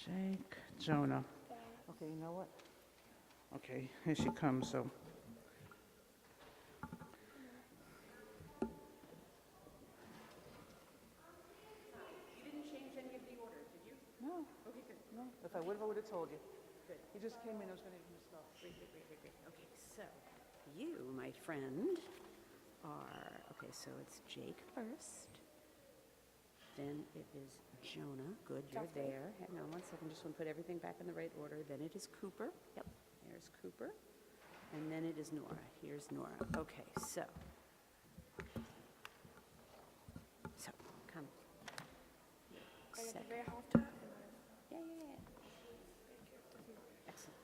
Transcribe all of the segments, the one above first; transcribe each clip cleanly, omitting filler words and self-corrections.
Jake, Jonah. Okay, you know what? Okay, here she comes, so. You didn't change any of the order, did you? No. Okay, good. No, if I would have told you. Good. He just came in, I was going to give him stuff. Great. Okay, so you, my friend, are, okay, so it's Jake first. Then it is Jonah. Good, you're there. Hang on one second, just want to put everything back in the right order. Then it is Cooper. Yep, there's Cooper. And then it is Nora. Here's Nora. Okay, so come. Set. Yeah. Excellent.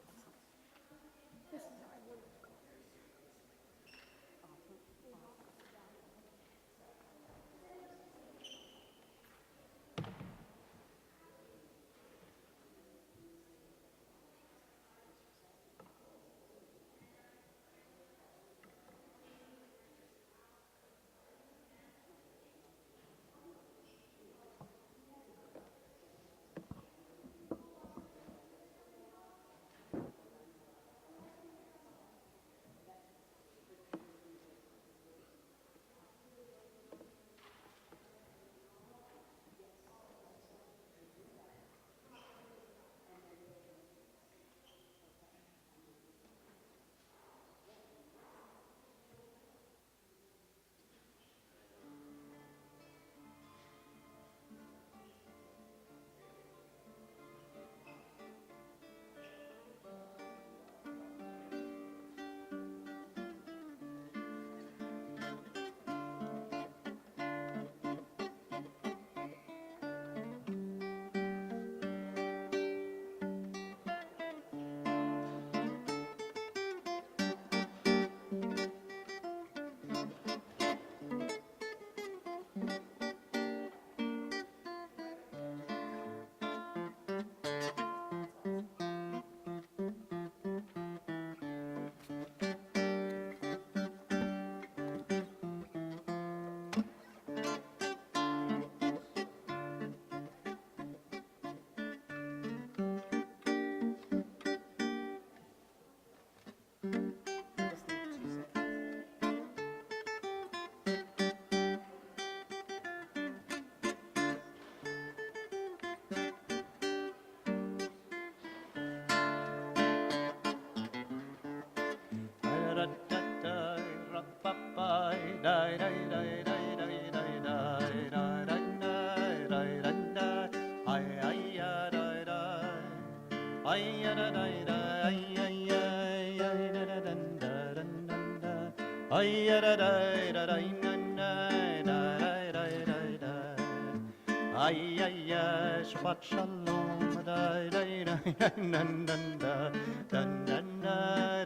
Shabbat shalom, dun dun dun dun dun dun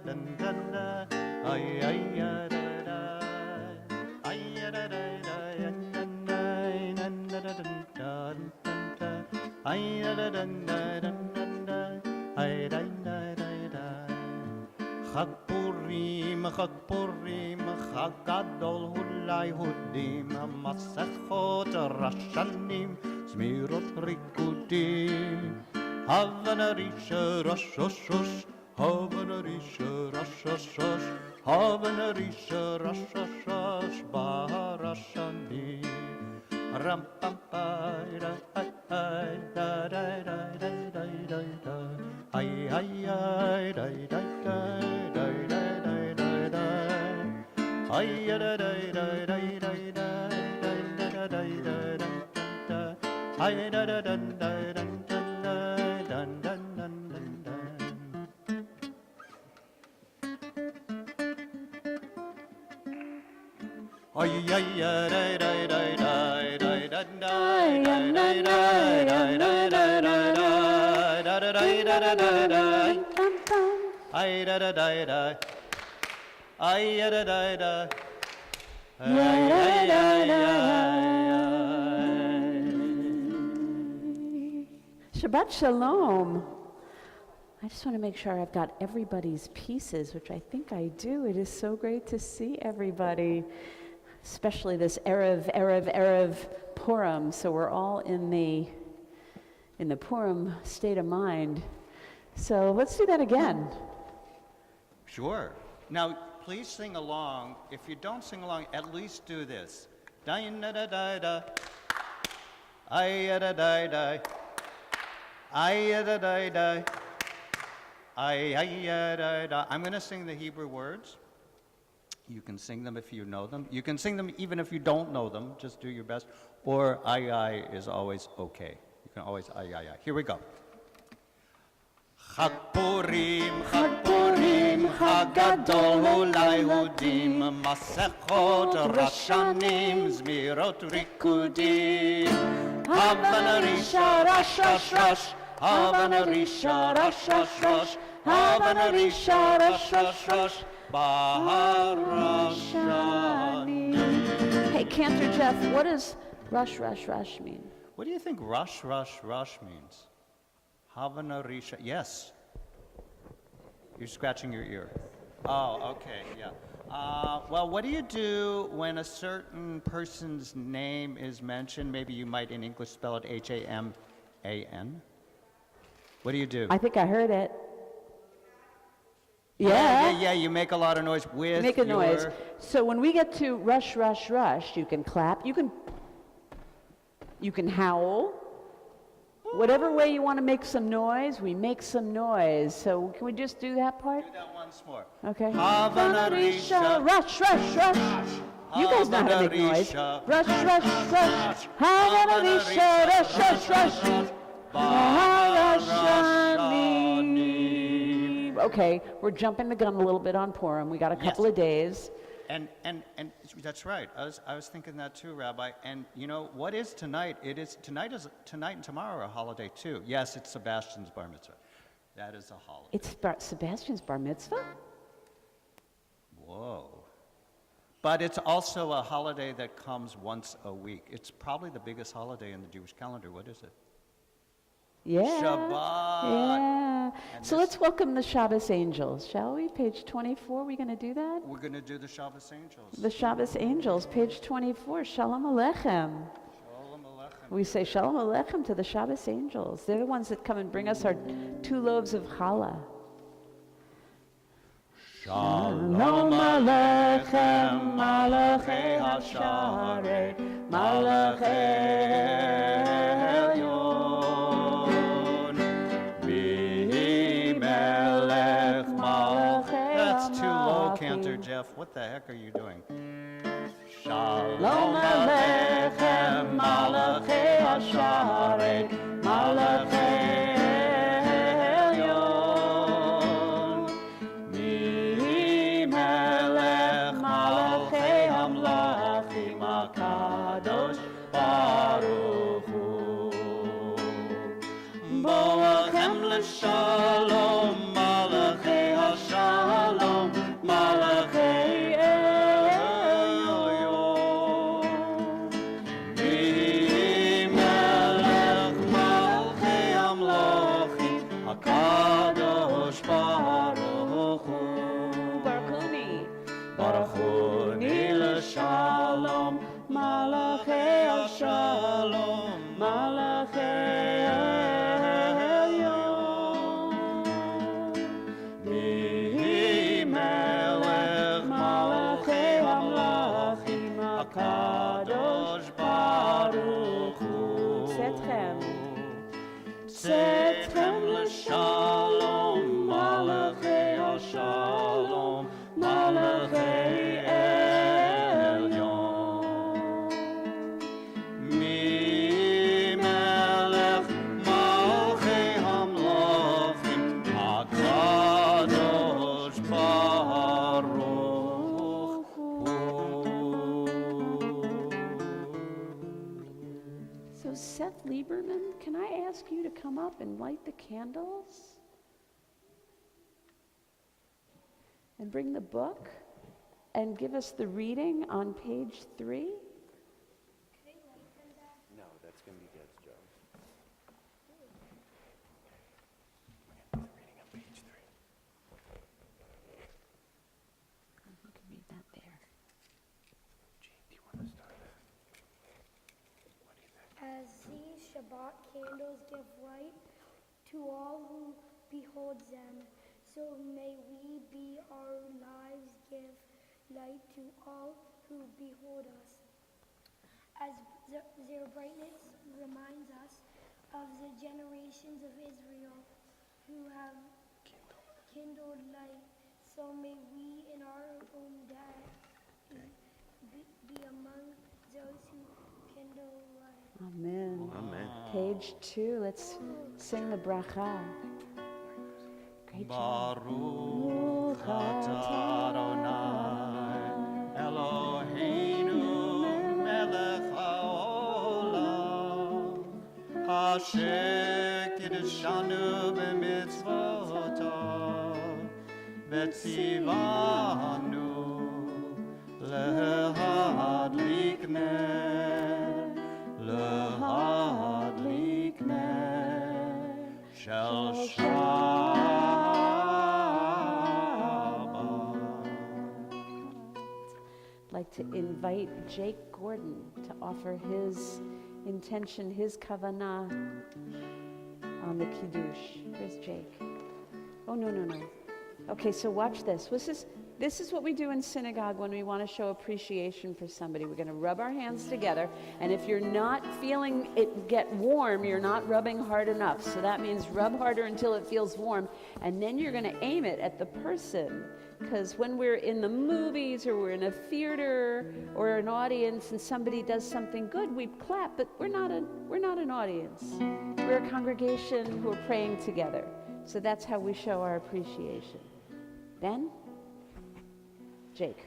dun dun dun, ay da da, ay da da dun dun dun dun dun dun dun, ay da da dun dun dun, ay da da. Chag Purim, Chag Gadol, Hulai Hudim, Masechot Rashanim, Smirot Rikudim, Havana Risha Rosh Rosh Rosh, Havana Risha Rosh Rosh Rosh, Havana Risha Rosh Rosh Rosh, Baharashani, Ram Pam Pai da da da da da da da da, ay ay da da da. Ay da da da da da da da da da, ay da da da da da da da da. Ay ay da da da da da da da da ay da da da da. Ay da da da, ay ay ay ay. Shabbat shalom. I just want to make sure I've got everybody's pieces, which I think I do. It is so great to see everybody, especially this Erev Purim. So we're all in in the Purim state of mind. So let's do that again. Sure. Now, please sing along. If you don't sing along, at least do this. Da-da-da-da-da. Ay-ya-da-da-da. Ay-ya-da-da-da. Ay-ya-da-da. I'm going to sing the Hebrew words. You can sing them if you know them. You can sing them even if you don't know them. Just do your best. Or ay-ay is always okay. You can always ay-ay-ay. Here we go. Chag Purim, Chag Purim, Chag Gadol hu Layehudim, Masechot Rashanim, Zmirot Rikudim, Havana Risha, Rosh, Rosh, Rosh, Havana Risha, Rosh, Rosh, Rosh, Havana Risha, Rosh, Rosh, Rosh, Baharashanim. Hey, Cantor Jeff, what does Rosh, Rosh, Rosh mean? What do you think Rosh, Rosh, Rosh means? Havana Risha, yes. You're scratching your ear. Oh, okay, yeah. Well, what do you do when a certain person's name is mentioned? Maybe you might in English spell it H-A-M-A-N. What do you do? I think I heard it. Yeah, you make a lot of noise with Make a noise. So when we get to rush, rush, rush, you can clap, you can howl. Whatever way you want to make some noise, we make some noise. So can we just do that part? Do that once more. Okay. Havana Risha. Rush, rush, rush. You guys know how to make noise. Rush, rush, rush. Havana Risha, rush, rush, rush. Baharashanim. Okay, we're jumping the gun a little bit on Purim. We got a couple of days. And that's right. I was thinking that too, Rabbi. And you know what is tonight? Tonight and tomorrow are a holiday too. Yes, it's Sebastian's bar mitzvah. That is a holiday. It's Sebastian's bar mitzvah? Whoa. But it's also a holiday that comes once a week. It's probably the biggest holiday in the Jewish calendar. What is it? Yeah. Shabbat. Yeah. And So let's welcome the Shabbos angels, shall we? Page 24, we going to do that? We're going to do the Shabbos angels. The Shabbos angels, page 24, Shalom Aleichem. Shalom Aleichem. We say Shalom Aleichem to the Shabbos angels. They're the ones that come and bring us our 2 loaves of challah. Shalom Aleichem, Malachei HaSharei, Malachei Elyon, Melech Malachei. That's too low, Cantor Jeff. What the heck are you doing? Shalom Aleichem, Malachei HaSharei, Malachei Kadosh Baruch Hu. Boachem l'shalom, Malachei HaShalom, Malachei Elyon. Melech Malchei Amlochim, HaKadosh Baruch Hu. Baruchuni l'shalom, Malachei HaShalom, Malachei Elyon. Melech Malachei Amlachim, HaKadosh Baruch Hu. Tzetchem l'shalom, Malachei HaShalom, Malachei Elyon. Melech Malchei Hamlachim, HaKadosh Baruch Hu. So Seth Lieberman, can I ask you to come up and light the candles? And bring the book and give us the reading on page 3? No, that's going to be Dad's job. The reading on page 3. You can read that there. Gene, do you want to start it? What do you think? As these Shabbat candles give light to all who behold them. So may we be our lives give light to all who behold us. As their brightness reminds us of the generations of Israel who have kindled light, so may we in our own day be among those who kindle light. Amen. Amen. Page 2, let's sing the bracha. Great job. Baruch atah Adonai Eloheinu melech haolam asher kiddushanu b'mitzvotav v'tzivanu lehadlik ner shel I'd like to invite Jake Gordon to offer his intention, his kavanah on the Kiddush. Where's Jake? Oh, no. Okay, so watch this. This is what we do in synagogue when we want to show appreciation for somebody. We're going to rub our hands together, and if you're not feeling it get warm, you're not rubbing hard enough. So that means rub harder until it feels warm, and then you're going to aim it at the person. Because when we're in the movies or we're in a theater or an audience and somebody does something good, we clap, but we're not an audience. We're a congregation who are praying together. So that's how we show our appreciation. Ben? Jake.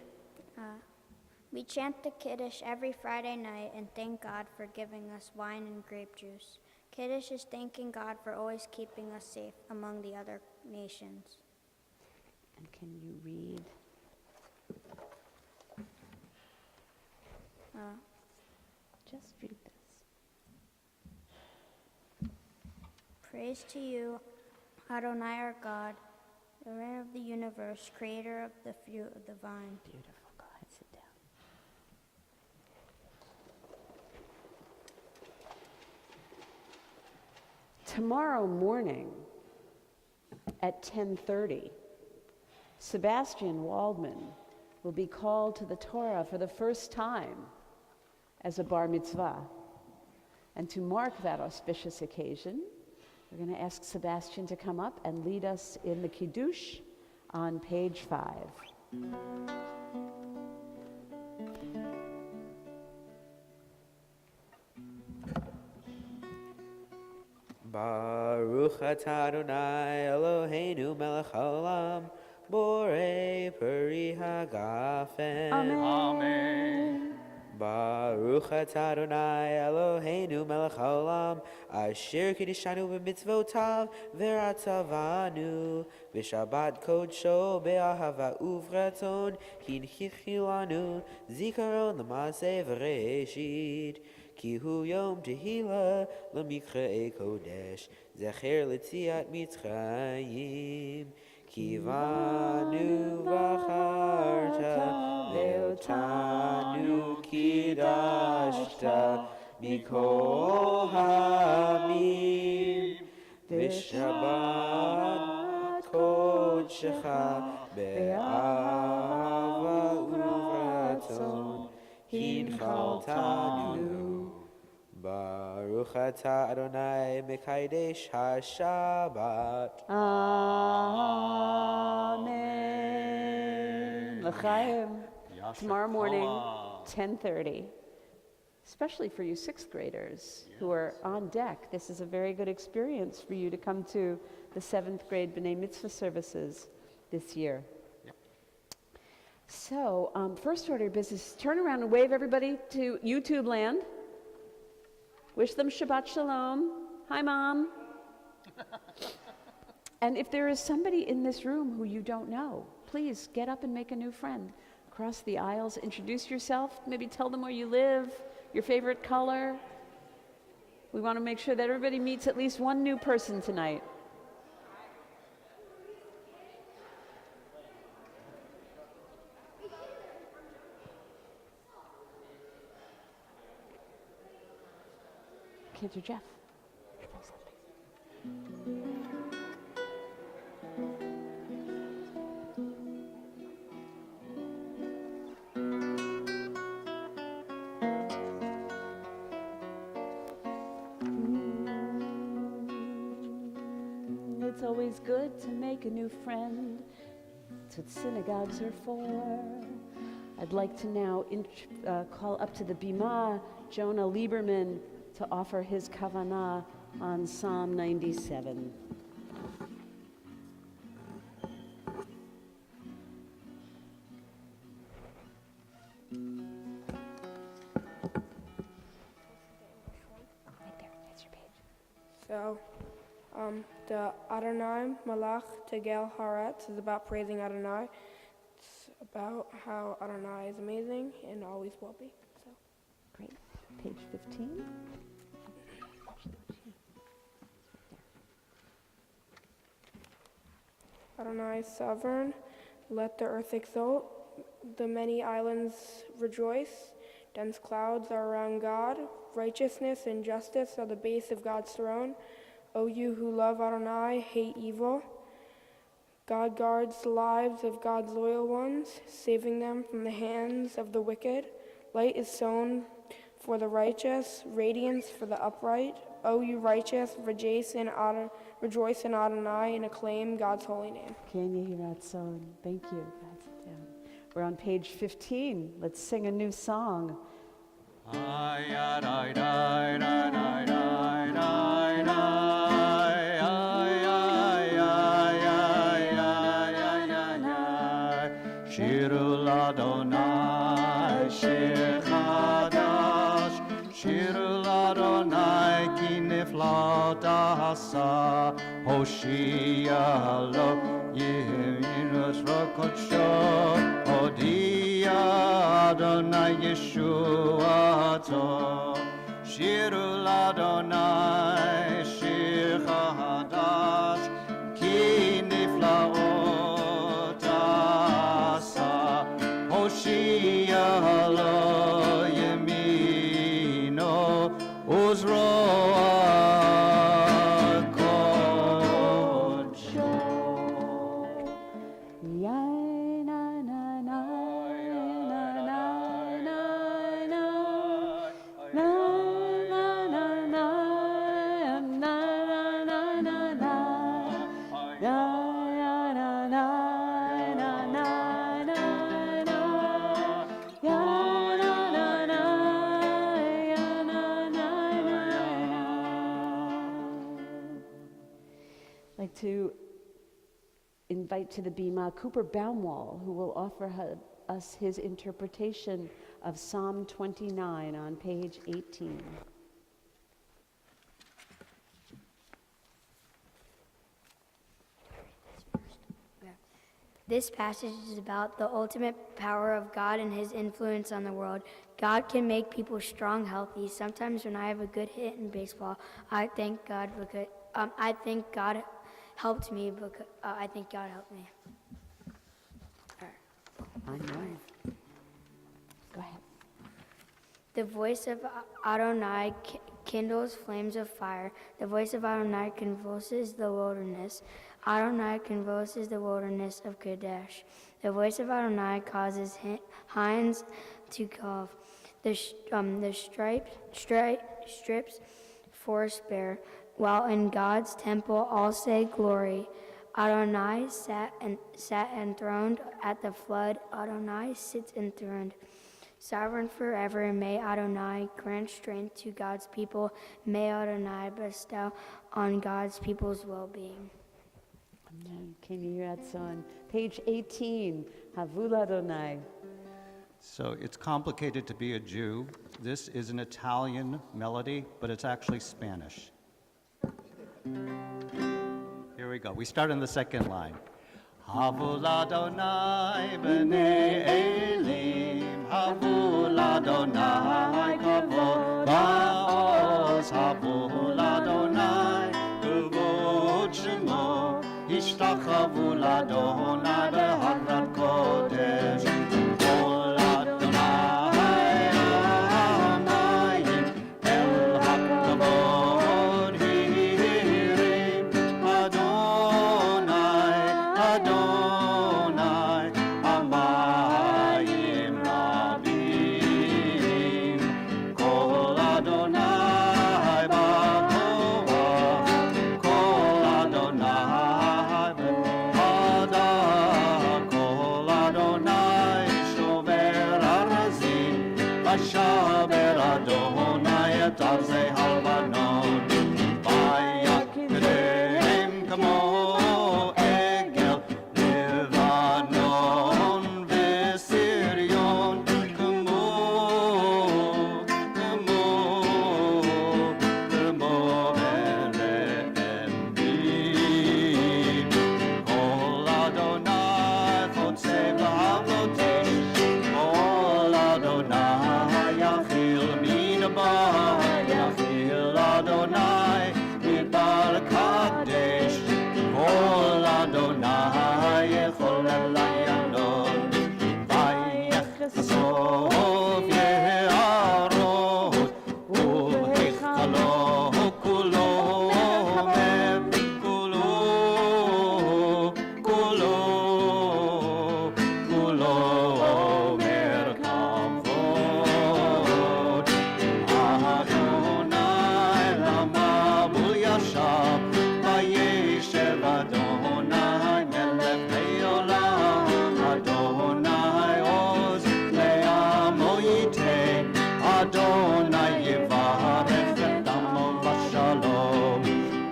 We chant the Kiddush every Friday night and thank God for giving us wine and grape juice. Kiddush is thanking God for always keeping us safe among the other nations. And can you read? Just read this. Praise to you, Adonai our God, the Lord of the universe, creator of the fruit of the vine. Beautiful. Go ahead, sit down. Tomorrow morning at 10:30, Sebastian Waldman will be called to the Torah for the first time as a bar mitzvah. And to mark that auspicious occasion, we're going to ask Sebastian to come up and lead us in the Kiddush on page 5. Baruch atah Adonai Eloheinu melech haolam borei peri hagafen. Amen. Baruch atah Adonai Eloheinu melech haolam asher kiddushanu b'mitzvotav v'ratzavanu v'shabbat kodsho be'ahava uvratzon hinchichilanu zikaron l'maseh v'reishit ki hu yom tehila l'mikra'ei kodesh zecher l'tziat mitzrayim kivanu v'acharta ve'otanu kidashta mikol hamim v'shabbat kodshecha be'ahava uvratzon hinchaltanu Baruch atah Adonai Mekadesh HaShabbat. Amen. L'chaim. Tomorrow morning, 10:30. Especially for you 6th graders who are on deck. This is a very good experience for you to come to the 7th grade B'nai Mitzvah services this year. Yep. So, first order of business, turn around and wave everybody to YouTube land. Wish them Shabbat Shalom. Hi, Mom. And if there is somebody in this room who you don't know, please get up and make a new friend. Cross the aisles, introduce yourself, maybe tell them where you live, your favorite color. We want to make sure that everybody meets at least one new person tonight. Cantor Jeff. always good to make a new friend. That's what synagogues are for. I'd like to now call up to the Bima Jonah Lieberman to offer his kavanah on Psalm 97. So, the Adonai Malach Tegel Haaretz is about praising Adonai. It's about how Adonai is amazing and always will be. So, Great. Page 15. Adonai is sovereign. Let the earth exult. The many islands rejoice. Dense clouds are around God. Righteousness and justice are the base of God's throne. O you who love Adonai, hate evil. God guards the lives of God's loyal ones, saving them from the hands of the wicked. Light is sown for the righteous, radiance for the upright. O you righteous, rejoice in Adonai and acclaim God's holy name. Thank you. We're on page 15. Let's sing a new song. Shiru l'Adonai shir chadash, Shiru l'Adonai ki nifla da'asa, Hoshia lo yiminus rokodsho, Hodia Adonai Yeshuato, Shiru l'Adonai shir chadash, ki nifla Hoshia lo yemino uzroa kodsho. Ya na na na na na na na na na na na na na like to invite to the Bima Cooper Baumwall, who will offer us his interpretation of Psalm 29 on page 18. This passage is about the ultimate power of God and his influence on the world. God can make people strong, healthy. Sometimes when I have a good hit in baseball, I thank God because I think God helped me because I think God helped me. I know. Go ahead. The voice of Adonai kindles flames of fire. The voice of Adonai convulses the wilderness. Adonai convulses the wilderness of Kadesh. The voice of Adonai causes hinds to cough. The strips forest bare. While in God's temple all say glory. Adonai sat enthroned at the flood. Adonai sits enthroned. Sovereign forever, may Adonai grant strength to God's people. May Adonai bestow on God's people's well-being. Amen. Can you hear that song? Page 18, Havul Adonai. So it's complicated to be a Jew. This is an Italian melody, but it's actually Spanish. Here we go. We start in the second line. Havul Adonai b'nei Elim, Havul Adonai kavod ba'oz, Havul Adonai kavod shemo, Ishtachavu l'Adonai b'harat kodesh, Kol Adonai ha'amayim, El ha'kavod hirim, Adonai, Adonai, hamayim rabim, Kol Adonai ba'koach, Kol Adonai Adonai et Azei Halbanon. Vayakidem kamo Egel Levanon Vesirion kamo Bere'emim. Kol Adonai Chotzev V'Havlotesh. Kol Adonai Yachil Midbar. Yachil Adonai Midbar Kadesh. Kol Adonai Yechol Elayanon. Vayechasov Ye'arot. U'Hichalo Kulo Mem. Kulo Omer Kavod. Adonai Lama Mul Yashav. Vayeshev Adonai Melech Le'olam. Adonai Oz Le'amo Yiteh. Adonai Yevarech et Amo V'Shalom.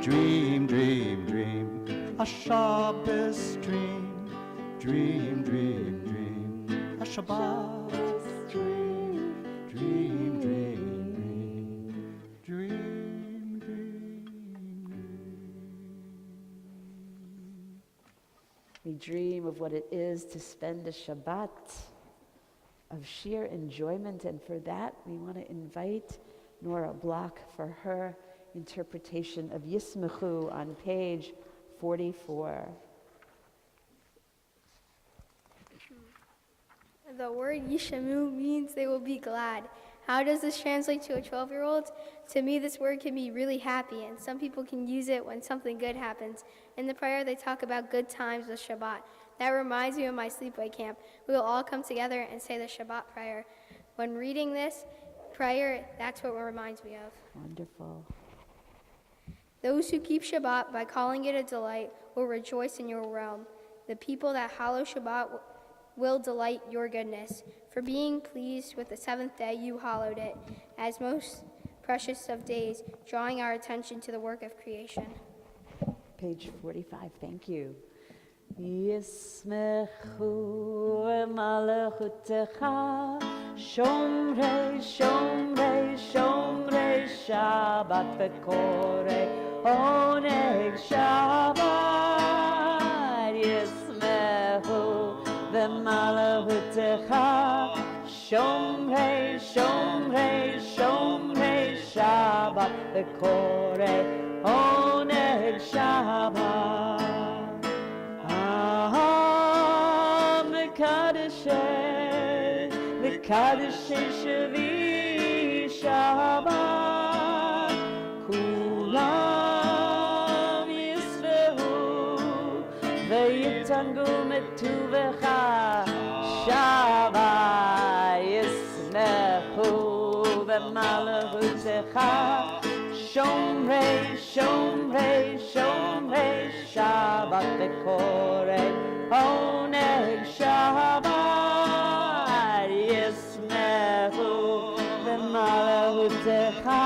Dream, dream, dream, a Shabbos dream. Dream, dream, dream, a Shabbat dream. Dream, dream, dream, dream, dream. We dream of what it is to spend a Shabbat of sheer enjoyment, and for that we want to invite Nora Block for her interpretation of Yismechu on page 44. The word Yishemu means they will be glad. How does this translate to a 12-year-old? To me, this word can be really happy, and some people can use it when something good happens. In the prayer, they talk about good times with Shabbat. That reminds me of my sleepaway camp. We will all come together and say the Shabbat prayer. When reading this prayer, that's what it reminds me of. Wonderful. Those who keep Shabbat by calling it a delight will rejoice in your realm. The people that hallow Shabbat will delight your goodness. For being pleased with the seventh day, you hallowed it as most precious of days, drawing our attention to the work of creation. Page 45, thank you. Yismechu malachutecha, shomrei, shomrei, shomrei, Shabbat v'korei, oneg Shabbat. Yismechu v'malachutecha, shomrei, shomrei, shomrei, Shabbat v'korei, oneg Shabbat. Mekadeshe Shavi Shabbat, Kulam Yisvehu V'yitangu metuvecha Shabbat. Yismechu v'malachutecha, Shomrei, Shomrei, Shomrei, Shabbat v'korei, oneg Shabbat. Yismechu v'malachutecha,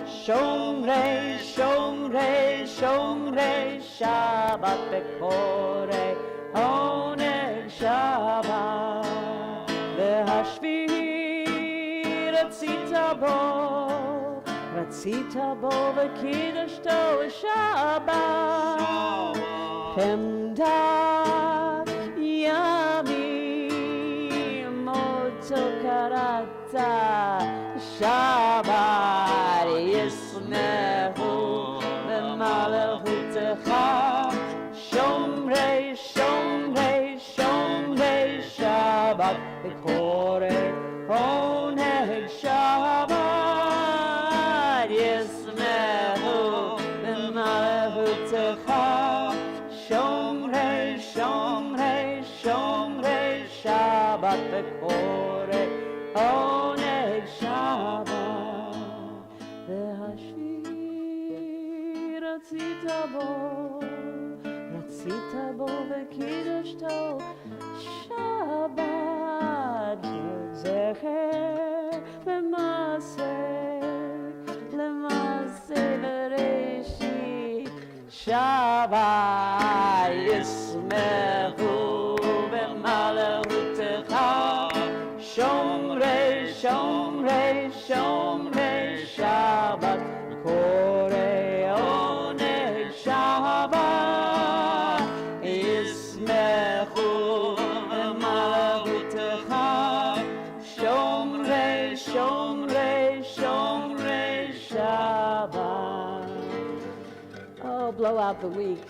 Shomrei, Shomrei, Shomrei, Shabbat v'korei, oneg Shabbat. V'hashvi ratzita bo, Ratzita bo v'kiddushto Shabbat. Pemda yamim oto karata Shabbat. Yismechu v'malachutecha, Shomrei, Shomrei, Shomrei, Shabbat v'korei, oneg Shabbat. Yismechu v'malachutecha, Shomrei, Shomrei, Shomrei, Shabbat v'korei, oneg Shabbat. V'hashvi ratzita bo v'kiddushto Shabbat. Zecher v'ma Shabbat yismechu b'malachutecha Shomrei, Shomrei, Shomrei Shabbat Korei onei Shabbat yismechu b'malachutecha Shomrei, Shomrei, Shomrei Shabbat. Oh, blow out the week.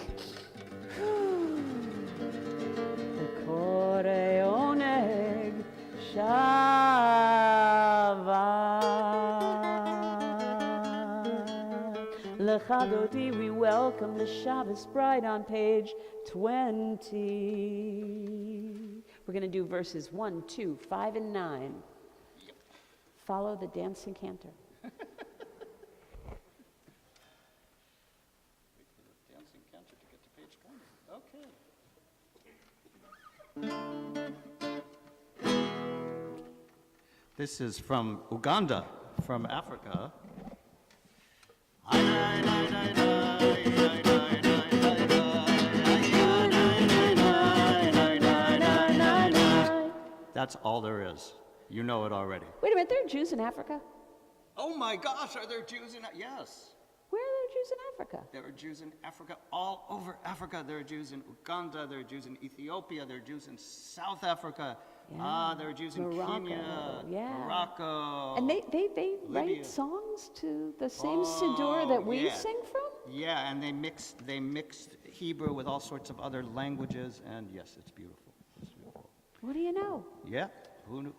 Korei oneg Shabbat. Lechadoti, we welcome the Shabbos bride on page 20. We're going to do verses 1, 2, 5, and 9. Follow the dancing cantor. This is from Uganda, from Africa. That's all there is. You know it already. Wait a minute, there are Jews in Africa? Oh my gosh, are there Jews in... Yes. Where are there Jews in Africa? There are Jews in Africa, all over Africa. There are Jews in Uganda, there are Jews in Ethiopia, there are Jews in South Africa. Yeah. There are Jews Morocco, in Kenya, yeah. Morocco. And they Libya. write songs to the same Siddur that we sing from? Yeah, and they mixed Hebrew with all sorts of other languages, and yes, it's beautiful. It's beautiful. What do you know? Yeah, who knew?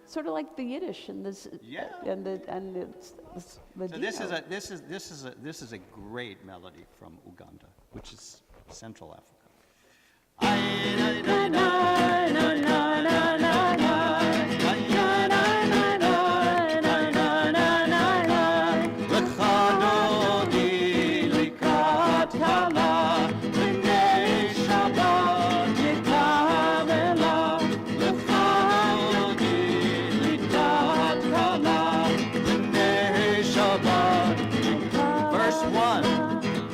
Sort of like the Yiddish and this, Yeah. and the So this is a great melody from Uganda, which is Central Africa. Verse 1,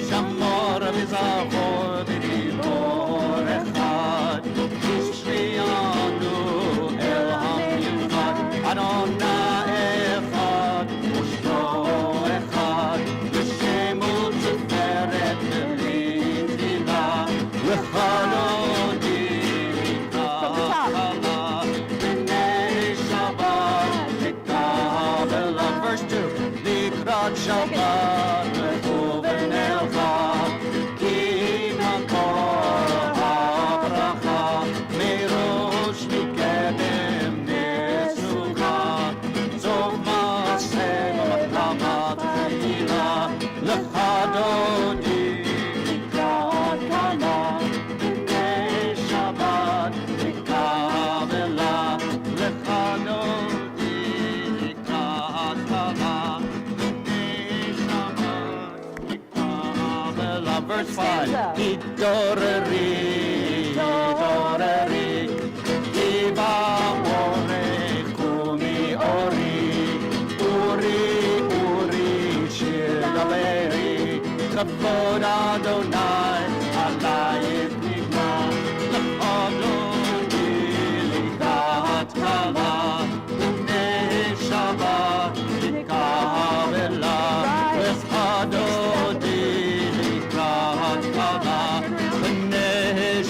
Shamor v'zachor v'dibor echad, Yishrianu el hamichad, Adonai echad, Ushmo echad, V'shemu tiferet v'litila, V'chalodi v'kala, V'nei Shabbat v'kabela. Verse 2, Likrat Shabbat v'uvenelcha, Ki nakor ha'bracha, Merosh mikedem nesucha, Zov ma'aseh v'matamat tefila, L'chadodi likrat kala, V'nei Shabbat v'kabela, L'chadodi likrat kala, Verse 5, Idoreri, Iba ore kumi ori, Uri, Shildaveri, Kavod Adonai, Alayit Nigma, L'chadodi likat kala, V'nei Shabbat likavela, L'chadodi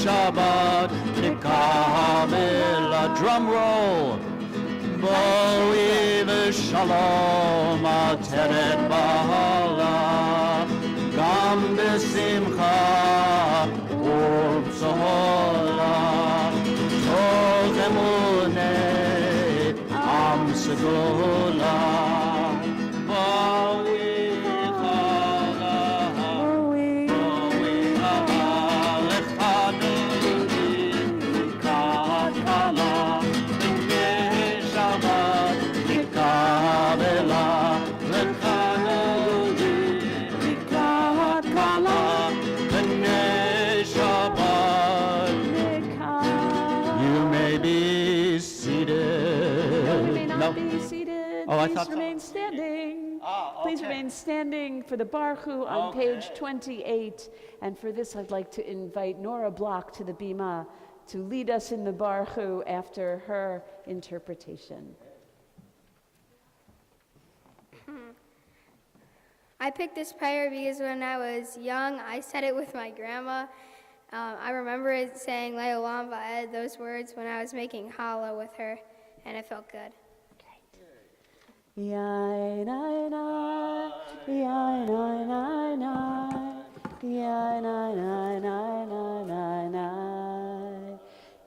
Shabbat Nikamela. Drum roll. Bo'i v'shalom ateret ba'ala, Gam b'simcha u'b'zola, Tov emunei am segula. Be seated. Oh, I please thought remain someone was reading. standing. Ah, Please okay. remain standing for the Baruch Hu on page Okay. 28. And for this, I'd like to invite Nora Block to the Bima to lead us in the Baruch Hu after her interpretation. I picked this prayer because when I was young, I said it with my grandma. I remember it saying Le'olam Va'ed, those words, when I was making challah with her, and it felt good. Yain, ain, ai, yain, ain, ain, ai, yain, ain, ain, ain, ain, ain, ai,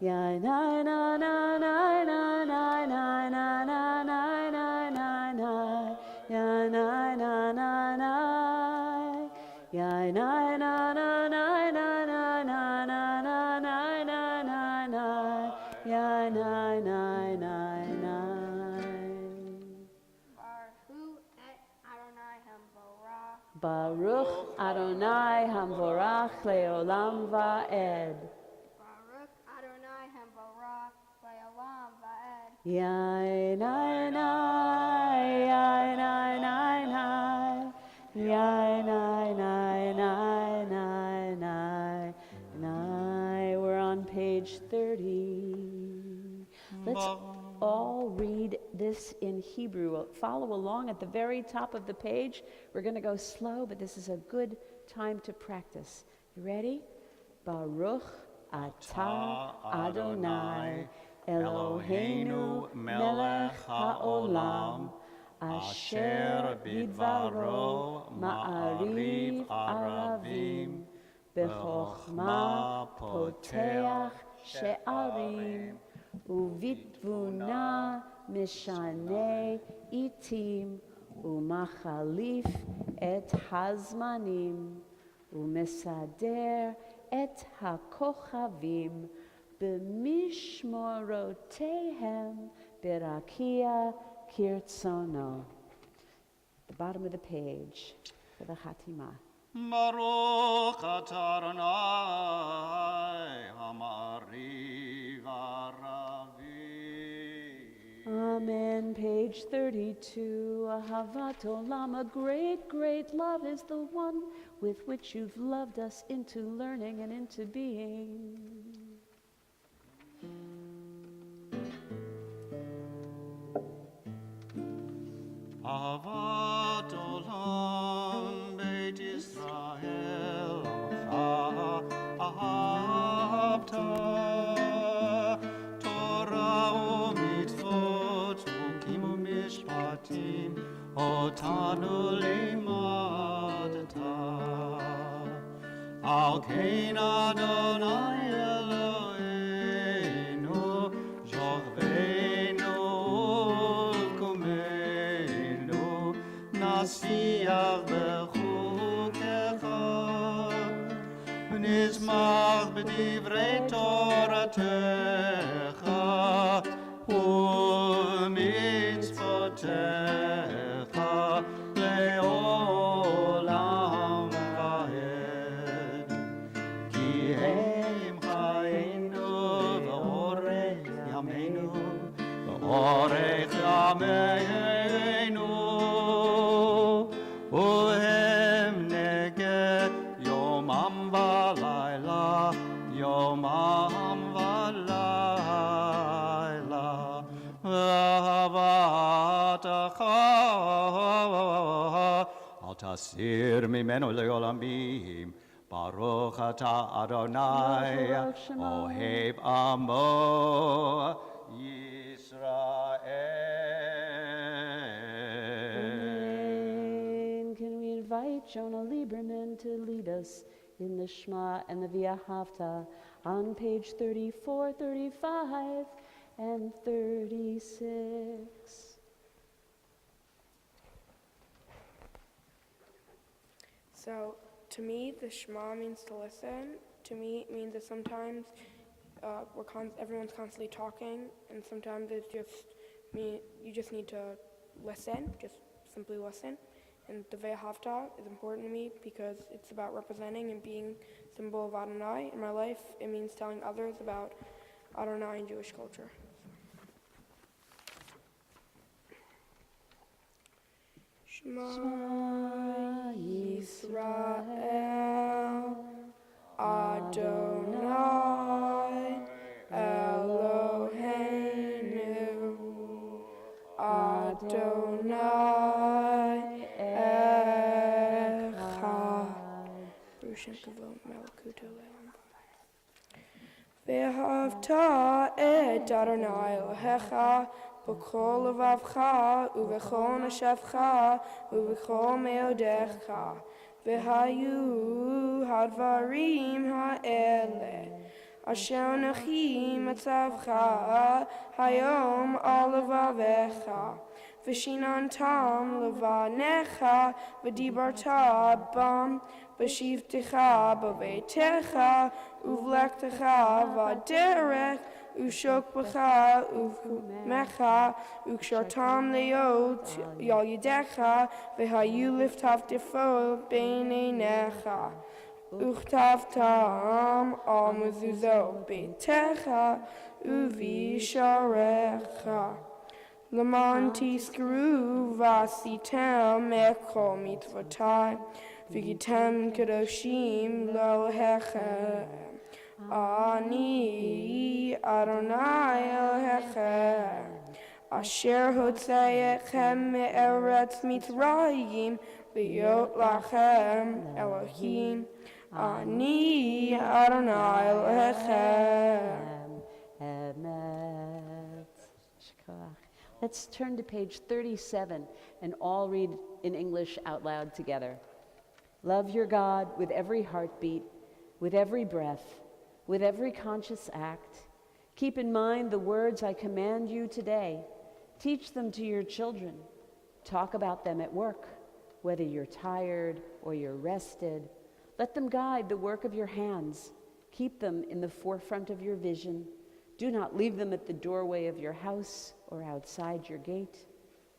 yain, ain, ain, ain, ain, ain, ain, ain, ain, ain, ain, ain, ain, ai, yain, ain, ain, ain, ai, yain, ain, ain, ain, ain, ain, ain, ain, ain, ain, ain, ain, ain, ai, yain, ain, ain, ain, ai. Baruch Adonai Hamvorach Leolam Va'ed. Baruch Adonai Hamvorach Le'olam Va'ed. Yain, ain, ai, yain, ain, ain, ai, yain, ain, ain, ain, ain, ain, ai. We're on page 30. Let's all read this in Hebrew. Follow along at the very top of the page. We're going to go slow, but this is a good time to practice. You ready? Baruch atah Adonai Eloheinu melech haolam asher bidvaro ma'ariv aravim b'chokhmah poteach she'arim uvitvuna mishanei itim umachalif et hazmanim umesader et hakochavim b'mishmorotehem berakia kirtzono. The bottom of the page for the Chatima. Baruch atah Adonai hamariv aravim. Amen. Page 32. Ahavat olam, a great, great love is the one with which you've loved us into learning and into being. Ahavat olam Beit Yisrael ahavta Torah u'mitzvot u'kim u'mishpatim otanu limadta Al kein Adonai Eloheinu jochveinu u'vkumeinu nasiach b'chukecha ונשמח בדברי תורתך ומצוותיך לעולם ועד. כי הם חיינו ואורך ימינו ואורך ימינו והם נגד יומם ולילה, יומם ולילה, ואהבתך אל תסיר ממנו לעולמים. ברוך אתה אדוני, אוהב עמו ישראל. Can we invite Jonah Lieberman to lead us in the Shema and the V'ahavta on page 34, 35, and 36. So, to me, the Shema means to listen. To me, it means that sometimes everyone's constantly talking, and sometimes it's just you just need to listen, just simply listen. And the Ve'ahavta is important to me because it's about representing and being a symbol of Adonai. In my life, it means telling others about Adonai and Jewish culture. Shema Yisrael, Adonai Eloheinu, Adonai Echad. Brushen Kavod Malakuto Leon. Ve'havta et Adonai Elohecha b'kol levavcha uv'chol neshevcha uv'chol meodecha v'hayu hadvarim ha'ele asher anochi matzavcha hayom al levavecha v'shinantam levanecha v'dibarta bam v'shivtecha b'veitecha uv'lektecha v'derech Ushokbecha, Uvmecha, Ukshartam Leot, Yalidecha, Vehayu liftav defo, Beinenecha, Uchtavtam, Al Mezuzo, Beitecha, Uvisharecha. Lamanti skru vasitem mekol mitvotai, Vigitem kadoshim lo hechem. Ani Adonai Elohechem, Asher hotzayechem me'eretz Mitzrayim, V'yot lachem Elohim. Ani Adonai Elohechem. Emet. Shkoach. Let's turn to page 37 and all read in English out loud together. Love your God with every heartbeat, with every breath, with every conscious act. Keep in mind the words I command you today. Teach them to your children. Talk about them at work, whether you're tired or you're rested. Let them guide the work of your hands. Keep them in the forefront of your vision. Do not leave them at the doorway of your house or outside your gate.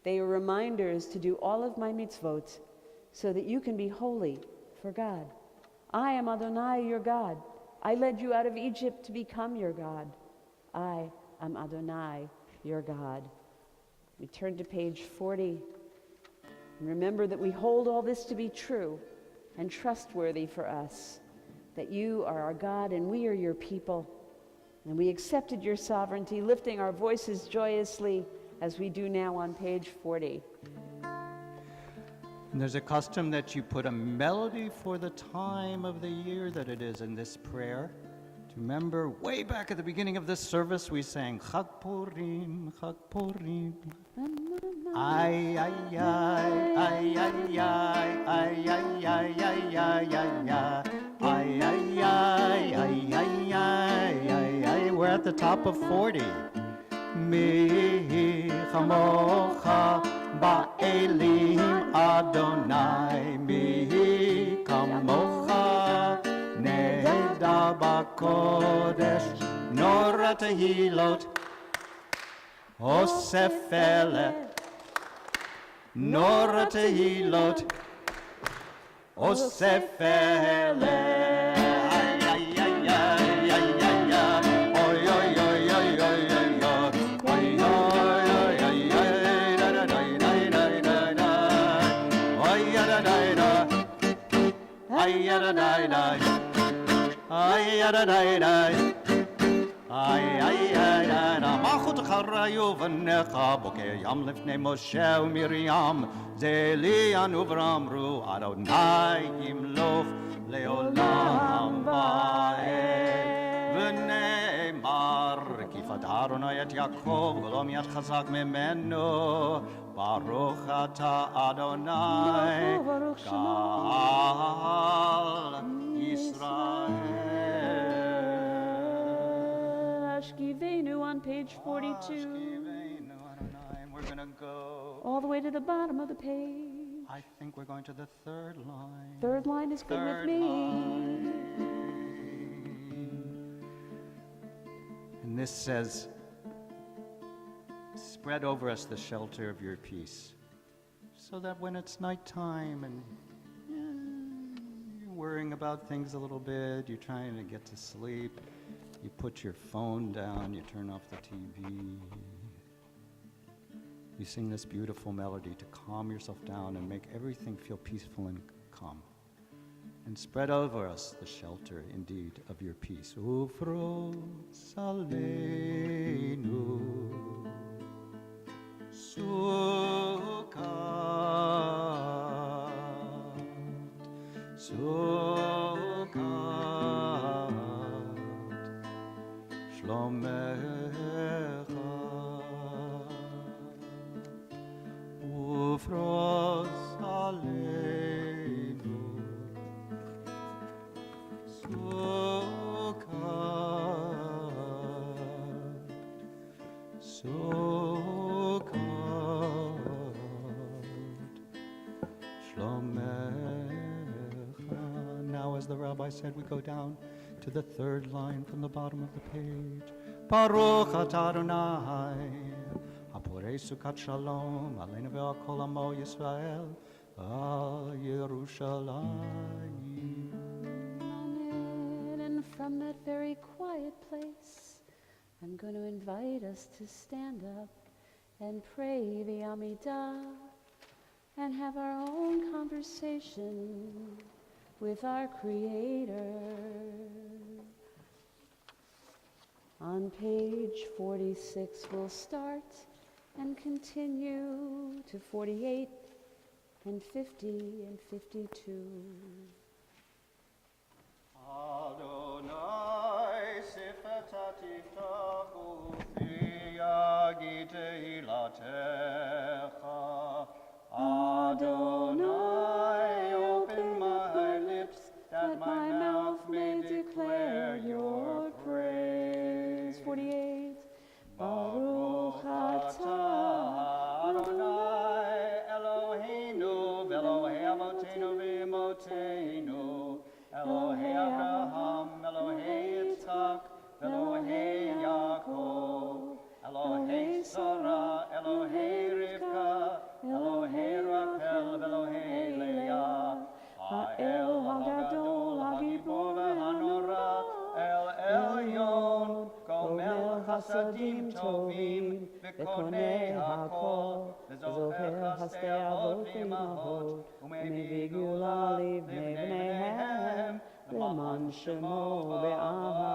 They are reminders to do all of my mitzvot so that you can be holy for God. I am Adonai, your God. I led you out of Egypt to become your God. I am Adonai, your God. We turn to page 40. And remember that we hold all this to be true and trustworthy for us, that you are our God and we are your people. And we accepted your sovereignty, lifting our voices joyously as we do now on page 40. And there's a custom that you put a melody for the time of the year that it is in this prayer. To remember, way back at the beginning of this service, we sang Chag Purim, Chag Purim. Ay, ay, ay, ay, ay, ay, ay, ay, ay, ay, ay, ay, ay, ay, ay. We're at the top of 40. Mi chamocha ba'elim Adonai, mi kamocha nehda b'kodesh, nora tehilot osefele, nora tehilot osefele. Machut charayu v'necha bokeh yam lifnei Moshe u'Miriam zelian uvramru Adonai yimloch leolam va'ed v'neimar kifat Adonai et Yaakov v'lo miyad chazak mimenu Baruch ata Adonai Gal Yisrael. Ashkivenu on page 42. We're going to go All the way to the bottom of the page. I think we're going to the third line. Third line is good with me. Line. And this says, spread over us the shelter of your peace, so that when it's nighttime and you're worrying about things a little bit, you're trying to get to sleep, you put your phone down, you turn off the TV, you sing this beautiful melody to calm yourself down and make everything feel peaceful and calm. And spread over us the shelter, indeed, of your peace. Ufros aleinu sukat, sukat, shlomecha. Ufros aleinu sukat, sukat, shlomecha. Now, as the rabbi said, we go down to the third line from the bottom of the page. Baruch atah Adonai, haporei sukat shalom, aleinu ve'al kol amo Yisrael, al Yerushalayim. Amen. And from that very quiet place, I'm going to invite us to stand up and pray the Amidah and have our own conversation with our Creator. On page 46, we'll start and continue to 48 and 50 and 52. Adonai sifetati tahu thiyagi tehilatecha. Adonai, open my lips that my mouth may declare your praise. 48. Baruch atah Adonai Eloheinu v'Elohei Avotenu v'Imotenu, Elohei Abraham, Elohei Yitzchak, Elohei Yaakov, Elohei Sarah, Elohei Rivka, Elohei Rachel, Elohei Leah, Ha'el Hagadol, Hagibor v'Hanora, El Elyon, Gomel Chasadim Tovim, V'konei HaKol, V'zocher Chasdei Avot v'Imahot, U'mevii Gula livnei bneihem, L'man Shemo be'ahava,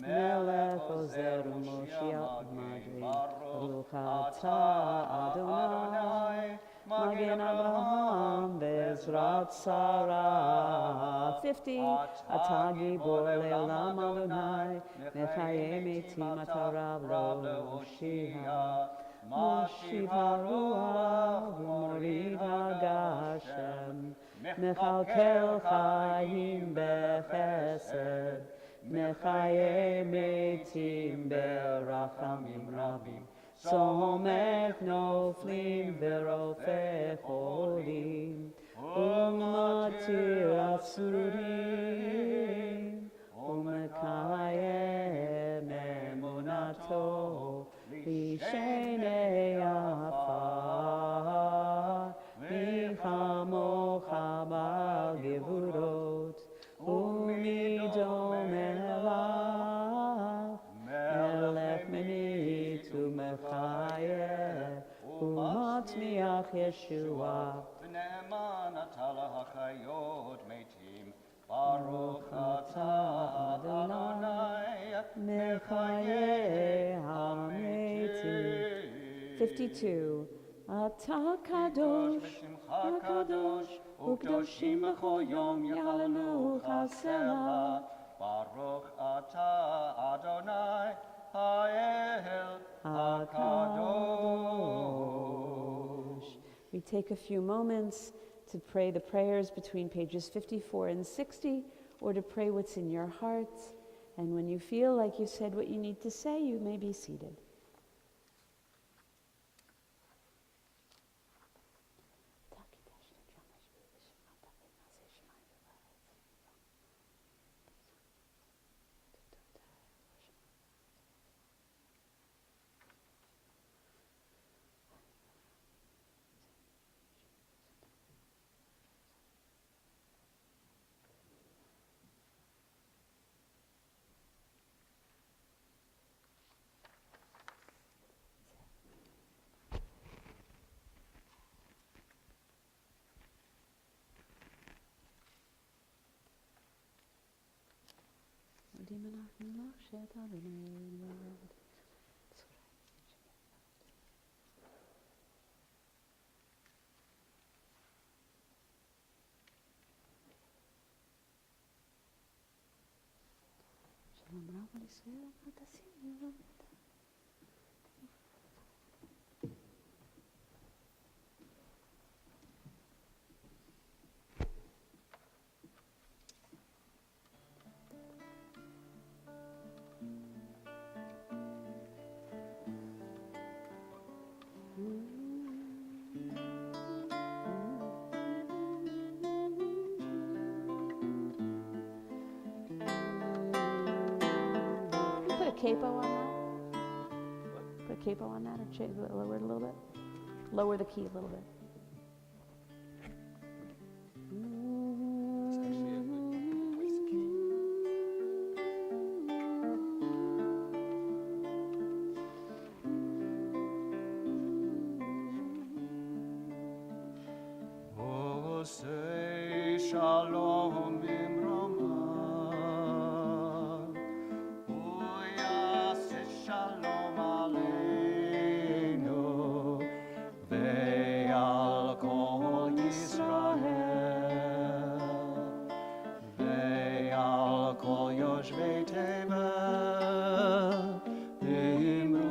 Melech Ozer u'Moshiach Madri, Baruch atah Adonai, Magen Avraham Bezrat Sarah. 50. Atah Gibor le'olam Adonai, Mechaye metim atarav lo Moshiach. Moshiach haruach u'morid hagashem, Mechalkel chayim bechesed, Mechaye metim berachamim rabim. Somech noflim verofeh cholim, umatir asurim, umekayem emunato, lishenei afar, michamocha bal gevurot, umidom elav, melech menitu mechayeh, umatmiach Yeshua. V'ne'eman atah lahachayot metim, Baruch atah Adonai mechayeh hametim. 52. Atah kadosh, HaKadosh, u'kdoshim b'chol yom yahalelucha selah. Baruch atah Adonai ha'el HaKadosh. We take a few moments to pray the prayers between pages 54 and 60, or to pray what's in your heart. And when you feel like you said what you need to say, you may be seated. Put a capo on that. Put a capo on that, or change it, lower it a little bit. Lower the key a little bit. Oh, say shalom imrama. Oh, yaseh shalom aleinu. Ve'al kol Yisrael. Ve'al kol yoshvei tevel. Imru,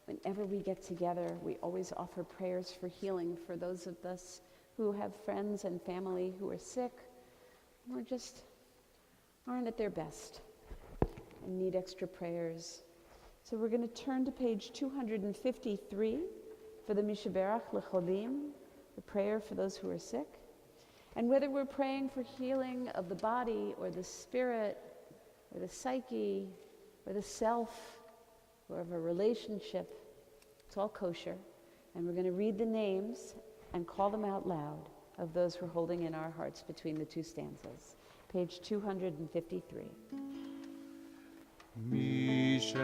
Whenever we get together, we always offer prayers for healing for those of us who have friends and family who are sick or just aren't at their best and need extra prayers. So we're going to turn to page 253 for the Mishaberach L'Cholim, the prayer for those who are sick. And whether we're praying for healing of the body or the spirit or the psyche or the self or of a relationship, it's all kosher. And we're going to read the names and call them out loud of those we're holding in our hearts between the two stanzas. Page 253. Mishaberach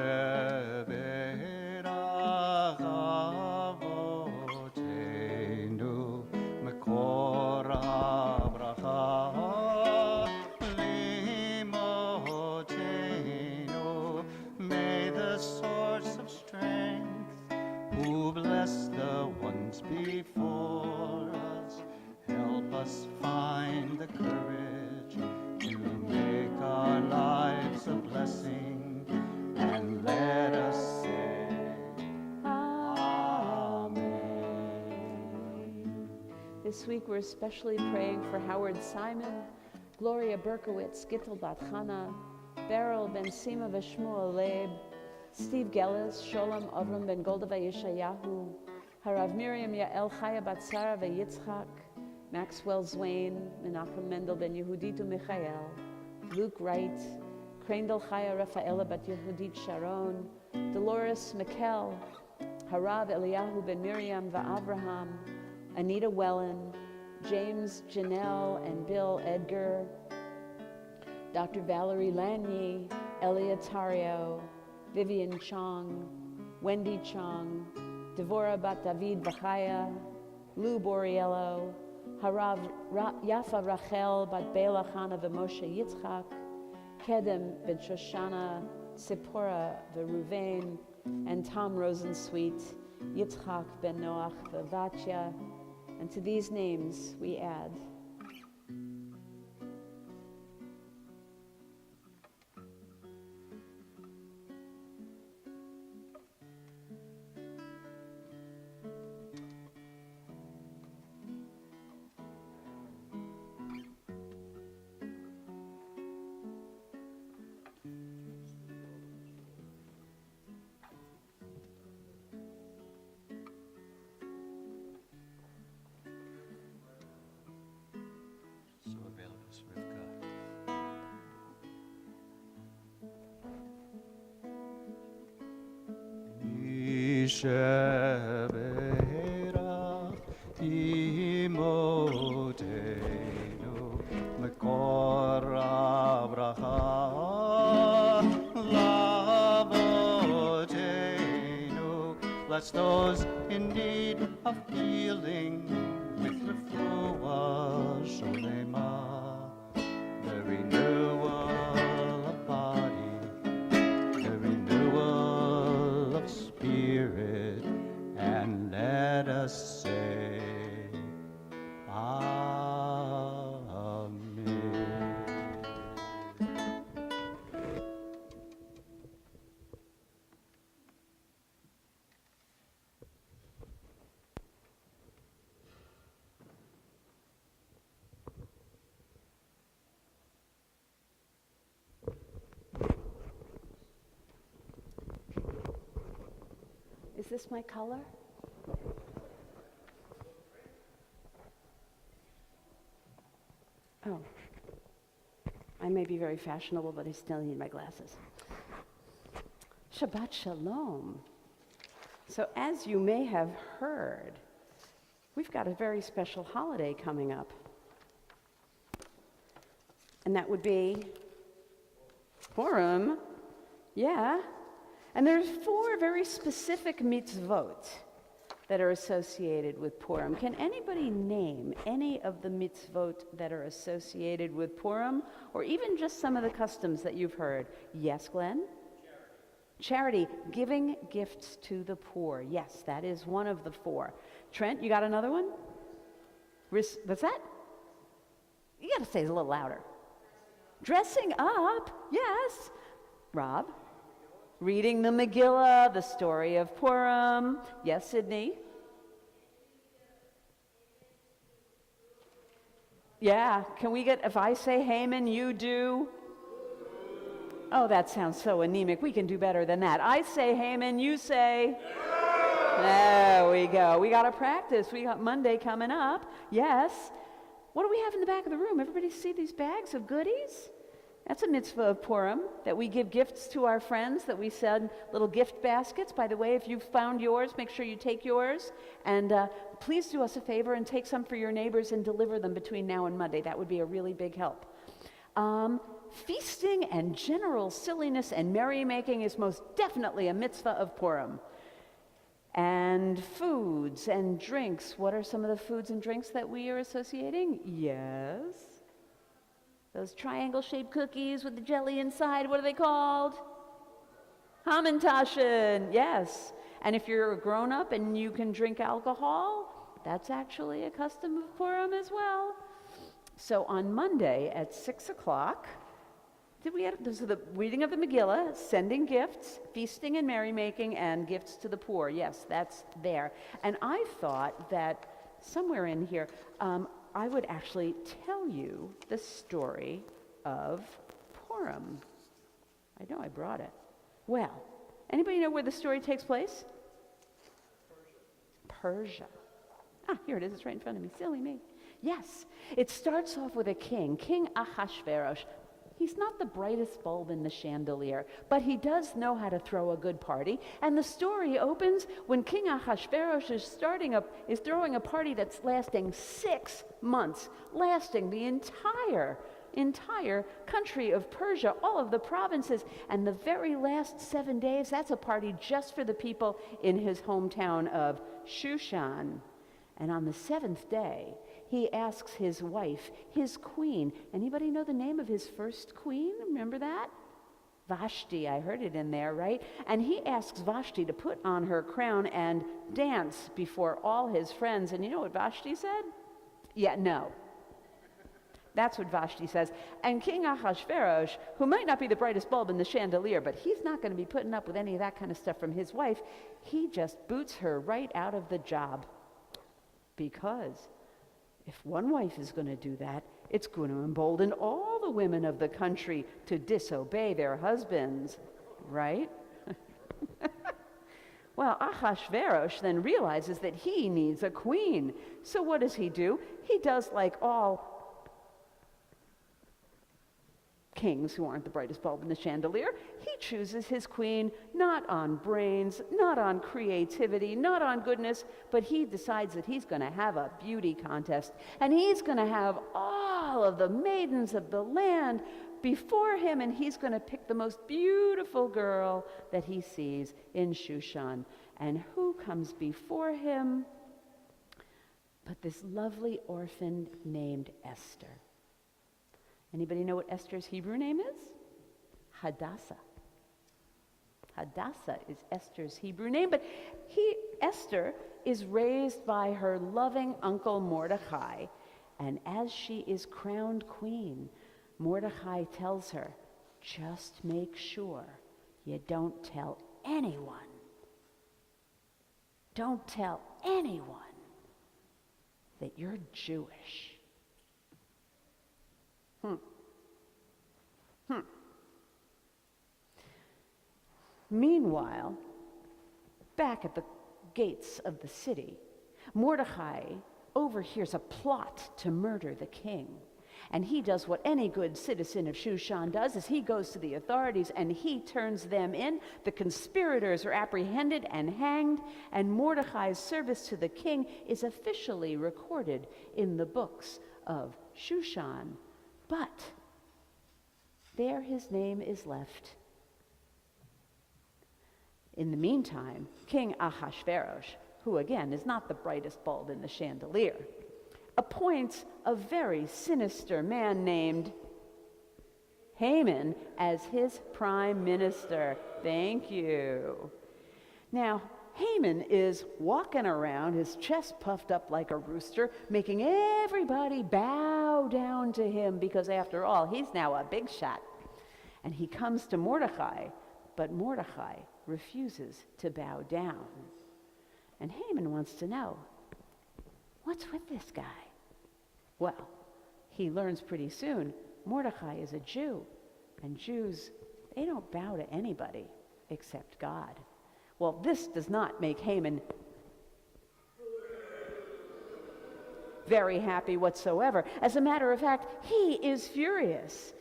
Avotenu Mekor HaBracha Limotenu. May the source of strength, who bless the ones before us, help us find the courage to make our lives a blessing, and let us say Amen. This week we're especially praying for Howard Simon, Gloria Berkowitz, Gittel Bat Chana, Beryl Ben Sima Veshmuel Leib, Steve Gellis, Sholem Avram Ben Golda Yeshayahu, Harav Miriam Yael Chaya Bat Sarah Yitzchak, Maxwell Zwain, Menachem Mendel Ben Yehuditu Michael, Luke Wright, Crandall Chaya Rafaela Bat Yehudit Sharon, Dolores Mikkel, Harav Eliyahu Ben Miriam Va'avraham, Anita Wellen, James Janelle and Bill Edgar, Dr. Valerie Lanier, Elia Tario, Vivian Chong, Wendy Chong, Devorah Bat David Vachaya, Lou Boriello, Harav Yafa Rachel Bat Bela Chana V'Moshe Yitzchak, Kedem Ben Shoshana, Sipporah V'Ruvain, and Tom Rosensweet, Yitzchak Ben Noach V'Vatya. And to these names we add Sheberach Imotenu Mekor Abraha Lavotenu. Bless those in need of healing with refuah sholema, the renewal of body, the renewal of spirit, and let us say, Amen. Is this my color? Oh. I may be very fashionable, but I still need my glasses. Shabbat Shalom. So as you may have heard, we've got a very special holiday coming up. And that would be Purim. Yeah. And there's 4 very specific mitzvot that are associated with Purim. Can anybody name any of the mitzvot that are associated with Purim, or even just some of the customs that you've heard? Yes, Glenn? Charity, giving gifts to the poor. Yes, that is one of the 4. Trent, you got another one? What's that? You got to say it a little louder. Dressing up, yes. Rob? Reading the Megillah, the story of Purim. Yes, Sydney? Yeah, can we get, if I say Haman, you do? Oh, that sounds so anemic. We can do better than that. I say Haman, you say? There we go. We got to practice. We got Monday coming up. Yes. What do we have in the back of the room? Everybody see these bags of goodies? That's a mitzvah of Purim, that we give gifts to our friends, that we send little gift baskets. By the way, if you've found yours, make sure you take yours. And please do us a favor and take some for your neighbors and deliver them between now and Monday. That would be a really big help. Feasting and general silliness and merrymaking is most definitely a mitzvah of Purim. And foods and drinks. What are some of the foods and drinks that we are associating? Yes. Those triangle-shaped cookies with the jelly inside, what are they called? Hamantaschen, yes. And if you're a grown-up and you can drink alcohol, that's actually a custom of Purim as well. So on Monday at 6 o'clock, those are the reading of the Megillah, sending gifts, feasting and merrymaking, and gifts to the poor. Yes, that's there. And I thought that somewhere in here, I would actually tell you the story of Purim. I know I brought it. Well, anybody know where the story takes place? Persia. Ah, here it is. It's right in front of me. Silly me. Yes. It starts off with a king, King Ahasuerus. He's not the brightest bulb in the chandelier, but he does know how to throw a good party. And the story opens when King Ahasuerus is throwing a party that's lasting 6 months, lasting the entire country of Persia, all of the provinces. And the very last 7 days, that's a party just for the people in his hometown of Shushan. And on the 7th day, he asks his wife, his queen. Anybody know the name of his first queen? Remember that? Vashti, I heard it in there, right? And he asks Vashti to put on her crown and dance before all his friends. And you know what Vashti said? Yeah, no. That's what Vashti says. And King Ahasuerus, who might not be the brightest bulb in the chandelier, but he's not going to be putting up with any of that kind of stuff from his wife, he just boots her right out of the job. Because if one wife is going to do that, it's going to embolden all the women of the country to disobey their husbands, right? Well, Ahasuerus then realizes that he needs a queen. So what does he do? He does like all kings who aren't the brightest bulb in the chandelier. He chooses his queen not on brains, not on creativity, not on goodness, but he decides that he's going to have a beauty contest. And he's going to have all of the maidens of the land before him, and he's going to pick the most beautiful girl that he sees in Shushan. And who comes before him but this lovely orphan named Esther? Anybody know what Esther's Hebrew name is? Hadassah. Hadassah is Esther's Hebrew name, but Esther is raised by her loving uncle Mordecai, and as she is crowned queen, Mordecai tells her, just make sure you don't tell anyone. Don't tell anyone that you're Jewish. Meanwhile, back at the gates of the city, Mordecai overhears a plot to murder the king. And he does what any good citizen of Shushan does, is he goes to the authorities and he turns them in. The conspirators are apprehended and hanged, and Mordecai's service to the king is officially recorded in the books of Shushan. But there his name is left. In the meantime, King Ahasuerus, who again is not the brightest bulb in the chandelier, appoints a very sinister man named Haman as his prime minister. Thank you. Now, Haman is walking around, his chest puffed up like a rooster, making everybody bow down to him because, after all, he's now a big shot. And he comes to Mordecai, but Mordecai refuses to bow down. And Haman wants to know, what's with this guy? Well, he learns pretty soon Mordecai is a Jew, and Jews, they don't bow to anybody except God. Well, this does not make Haman very happy whatsoever. As a matter of fact, he is furious.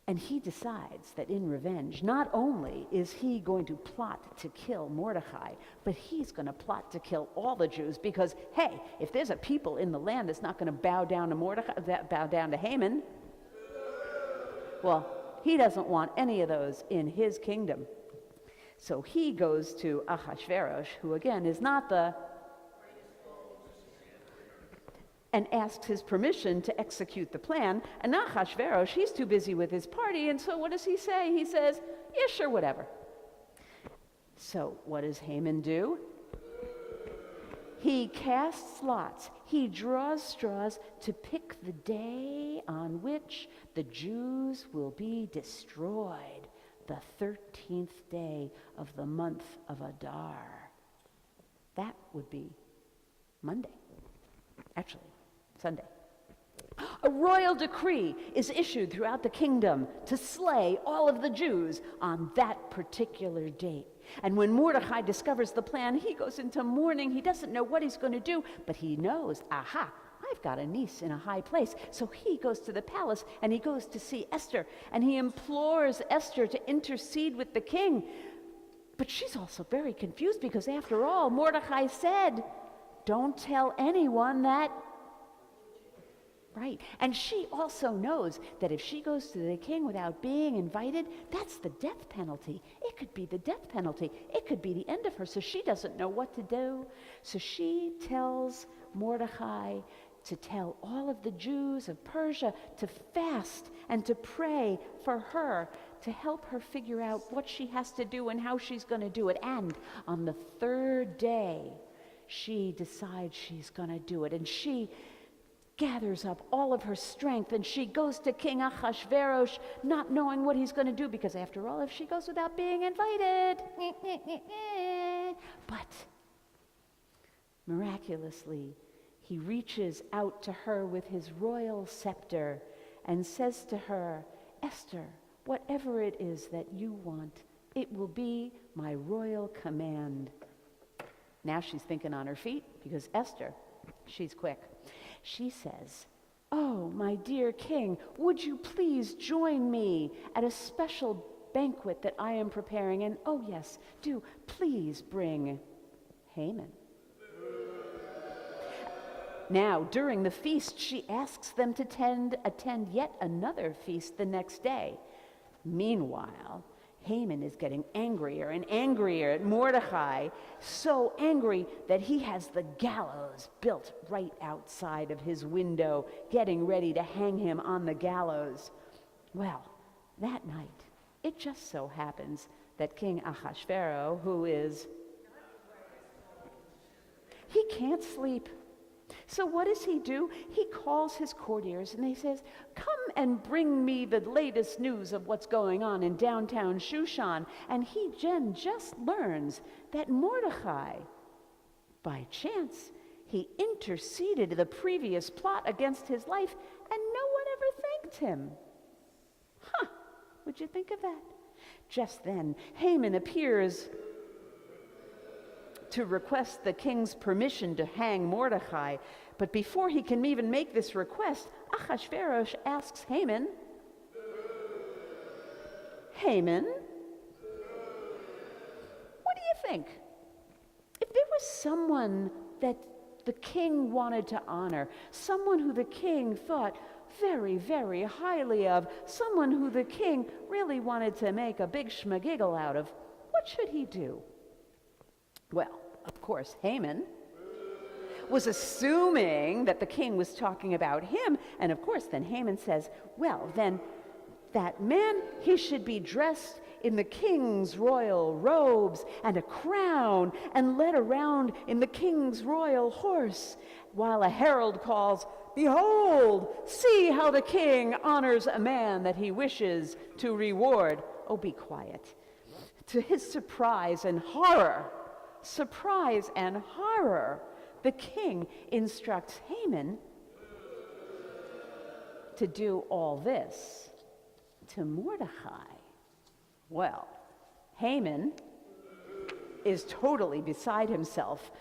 And he decides that in revenge, not only is he going to plot to kill Mordecai, but he's going to plot to kill all the Jews because, hey, if there's a people in the land that's not going to bow down to Mordecai, bow down to Haman, well, he doesn't want any of those in his kingdom. So he goes to Ahasuerus, who again is not the, and asks his permission to execute the plan. And Ahasuerus, he's too busy with his party, and so what does he say? He says, yeah, sure, whatever. So what does Haman do? He casts lots. He draws straws to pick the day on which the Jews will be destroyed, the 13th day of the month of Adar. That would be Monday. Actually, Sunday. A royal decree is issued throughout the kingdom to slay all of the Jews on that particular date. And when Mordecai discovers the plan, he goes into mourning. He doesn't know what he's going to do, but he knows, aha, I've got a niece in a high place. So he goes to the palace and he goes to see Esther, and he implores Esther to intercede with the king. But she's also very confused because, after all, Mordecai said, don't tell anyone that. Right. And she also knows that if she goes to the king without being invited, that's the death penalty. It could be the death penalty. It could be the end of her. So she doesn't know what to do. So she tells Mordecai to tell all of the Jews of Persia to fast and to pray for her, to help her figure out what she has to do and how she's going to do it. And on the third day, she decides she's going to do it. And she gathers up all of her strength, and she goes to King Ahasuerus, not knowing what he's going to do, because after all, if she goes without being invited, but miraculously, he reaches out to her with his royal scepter and says to her, Esther, whatever it is that you want, it will be my royal command. Now she's thinking on her feet, because Esther, she's quick. She says, oh, my dear king, would you please join me at a special banquet that I am preparing, and oh yes, do please bring Haman. Now, during the feast, she asks them to attend yet another feast the next day. Meanwhile, Haman is getting angrier and angrier at Mordecai, so angry that he has the gallows built right outside of his window, getting ready to hang him on the gallows. Well, that night, it just so happens that King Ahasuerus, he can't sleep. So what does he do? He calls his courtiers and he says, "Come and bring me the latest news of what's going on in downtown Shushan." And he just learns that Mordecai, by chance, he interceded in the previous plot against his life, and no one ever thanked him. Would you think of that? Just then, Haman appears to request the king's permission to hang Mordecai. But before he can even make this request, Ahasuerus asks Haman, "Haman, what do you think? If there was someone that the king wanted to honor, someone who the king thought very, very highly of, someone who the king really wanted to make a big schmagiggle out of, what should he do?" Well, of course, Haman was assuming that the king was talking about him, and of course, then Haman says, well, then that man, he should be dressed in the king's royal robes and a crown and led around in the king's royal horse, while a herald calls, "Behold, see how the king honors a man that he wishes to reward." Oh, be quiet. To his surprise and horror, the king instructs Haman to do all this to Mordecai. Well, Haman is totally beside himself,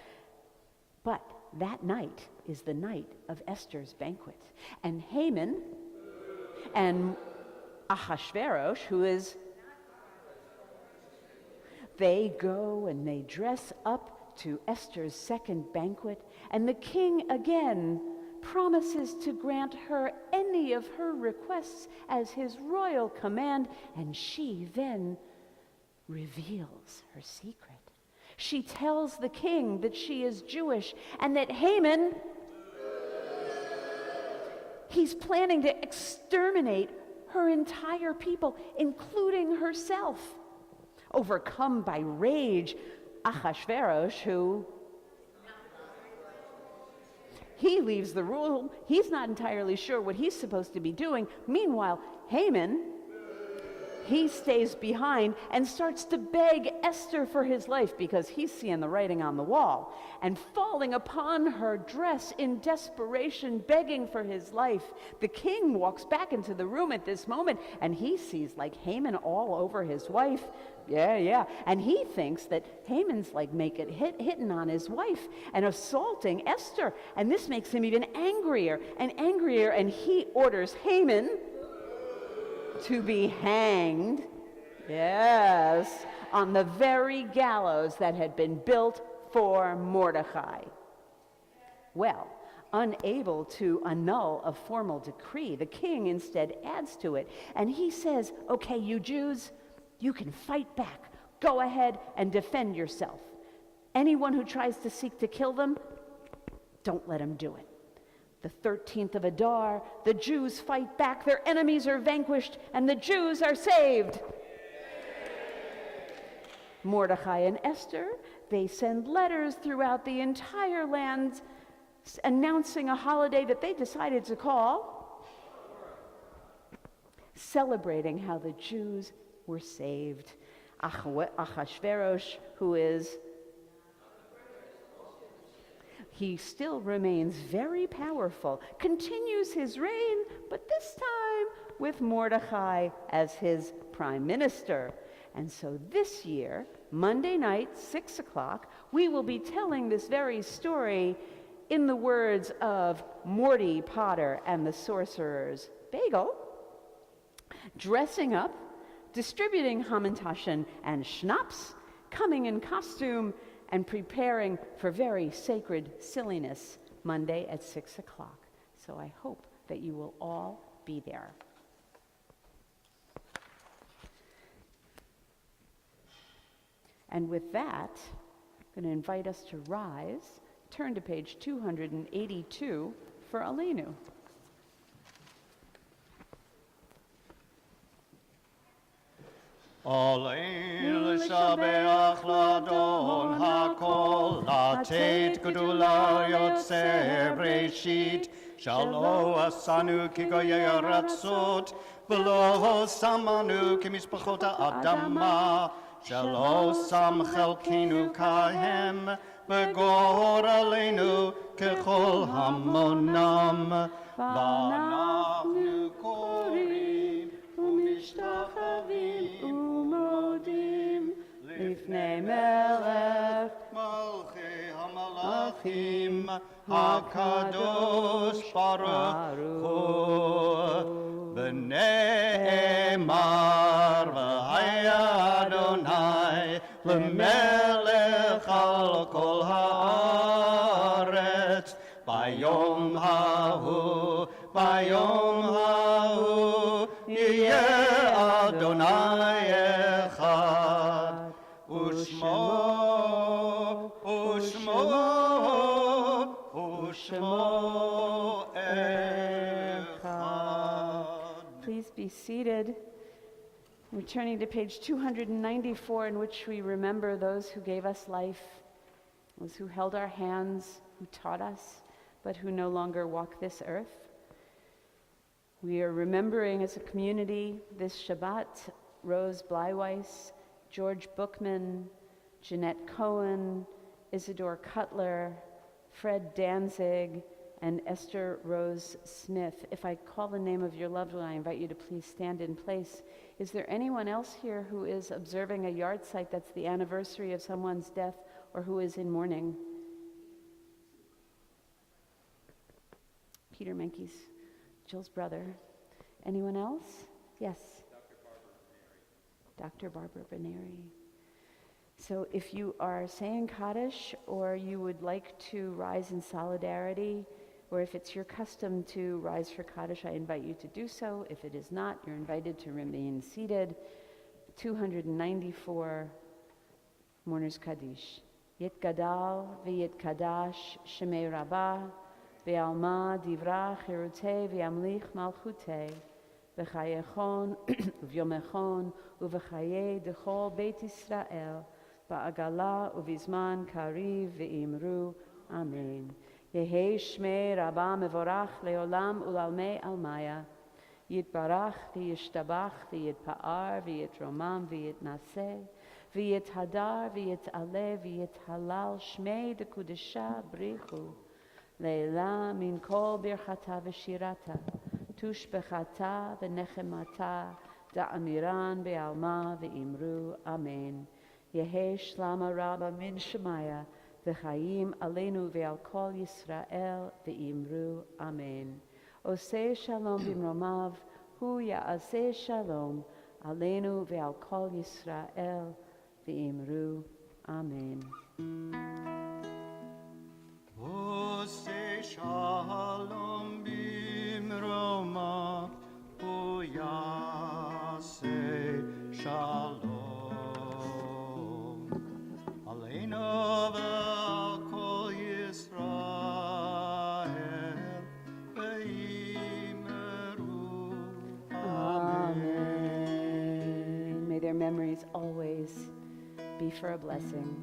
but that night is the night of Esther's banquet. And Haman and Ahasuerus, they go and they dress up to Esther's second banquet, and the king again promises to grant her any of her requests as his royal command, and she then reveals her secret. She tells the king that she is Jewish and that Haman, he's planning to exterminate her entire people, including herself. Overcome by rage, Ahasuerus, he leaves the room. He's not entirely sure what he's supposed to be doing. Meanwhile, Haman, he stays behind and starts to beg Esther for his life because he's seeing the writing on the wall. And falling upon her dress in desperation, begging for his life, the king walks back into the room at this moment, and he sees like Haman all over his wife. Yeah. And he thinks that Haman's like hitting on his wife and assaulting Esther. And this makes him even angrier, and he orders Haman to be hanged, yes, on the very gallows that had been built for Mordecai. Well, unable to annul a formal decree, the king instead adds to it, and he says, "Okay, you Jews, you can fight back. Go ahead and defend yourself. Anyone who tries to seek to kill them, don't let him do it." The 13th of Adar, the Jews fight back, their enemies are vanquished, and the Jews are saved. Mordecai and Esther, they send letters throughout the entire land announcing a holiday that they decided to call, celebrating how the Jews were saved. Ahasuerus, he still remains very powerful, continues his reign, but this time with Mordecai as his prime minister. And so this year, Monday night, 6 o'clock, we will be telling this very story in the words of Morty Potter and the Sorcerer's Bagel, dressing up distributing Hamantaschen and schnapps, coming in costume, and preparing for very sacred silliness Monday at 6 o'clock. So I hope that you will all be there. And with that, I'm going to invite us to rise. Turn to page 282 for Aleinu. Aleinu l'shabeach l'adon hakol, latet gedula yotze breshit, shalo asanu ki goyei ratzot, v'lo samanu ki mishpachot ha'adama, shalo sam chelkinu kahem, v'gor aleinu kechol hamonam, v'anachnu korim u'mishtachavim u'modim לפני מלך מלכי המלאכים הקדוש ברוך הוא ונאמר והיה אדוני למלך על כל הארץ ביום ההוא יהיה אדוני אחד ושמו אחד. Please be seated. We're turning to page 294, in which we remember those who gave us life, those who held our hands, who taught us, but who no longer walk this earth. We are remembering as a community this Shabbat Rose Bleiweiss, George Bookman, Jeanette Cohen, Isidore Cutler, Fred Danzig, and Esther Rose Smith. If I call the name of your loved one, I invite you to please stand in place. Is there anyone else here who is observing a yard site that's the anniversary of someone's death or who is in mourning? Peter Menkes, Jill's brother. Anyone else? Yes. Dr. Barbara Benary. So if you are saying Kaddish or you would like to rise in solidarity, or if it's your custom to rise for Kaddish, I invite you to do so. If it is not, you're invited to remain seated. 294 Mourners Kaddish. Yit Gadal v'yit Kadash Shemei Rabbah v'alma divra chirutei v'yamlich malchutei v'chayechon v'yomechon uv'chayei dechol Beit Yisrael ba'agala uvizman kariv v'imru. Amen. Yehei Shmei Rabbah mevorach leolam ulalmei almaya. Yitbarach v'yishtabach v'yitpa'ar v'yitromam v'yitnaseh v'yithadar v'yit'aleh v'yithalal Shmei dekudesha brichu. Leila min kol birchata v'shirata tushbechata v'nechemata da'amiran be'alma v'imru. Amen. Yehei Shlama Rabba min Shemaya v'chayim aleinu ve'al kol Yisrael v'imru. Amen. Oseh shalom b'mromav hu ya'aseh shalom aleinu ve'al kol Yisrael v'imru. Amen. Oseh shalom b'mromav hu ya'aseh shalom aleinu ve'al kol Yisrael v'imru. Amen. May their memories always be for a blessing.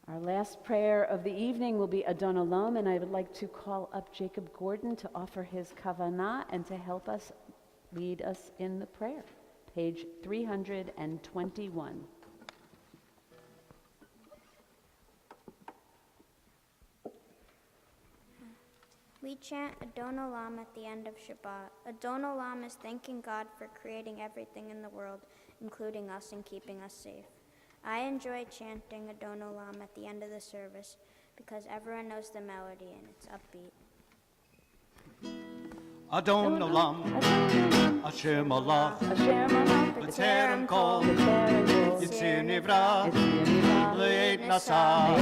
Our last prayer of the evening will be Adon Olam, and I would like to call up Jacob Gordon to offer his kavanah and to help us lead us in the prayer. Page 321. We chant Adon Olam at the end of Shabbat. Adon Olam is thanking God for creating everything in the world, including us, and keeping us safe. I enjoy chanting Adon Olam at the end of the service because everyone knows the melody and it's upbeat. Adon Olam, Asher Malach, Asher Malach, B'Terem Kol, Yitzir Nivra, Le'et Nasa,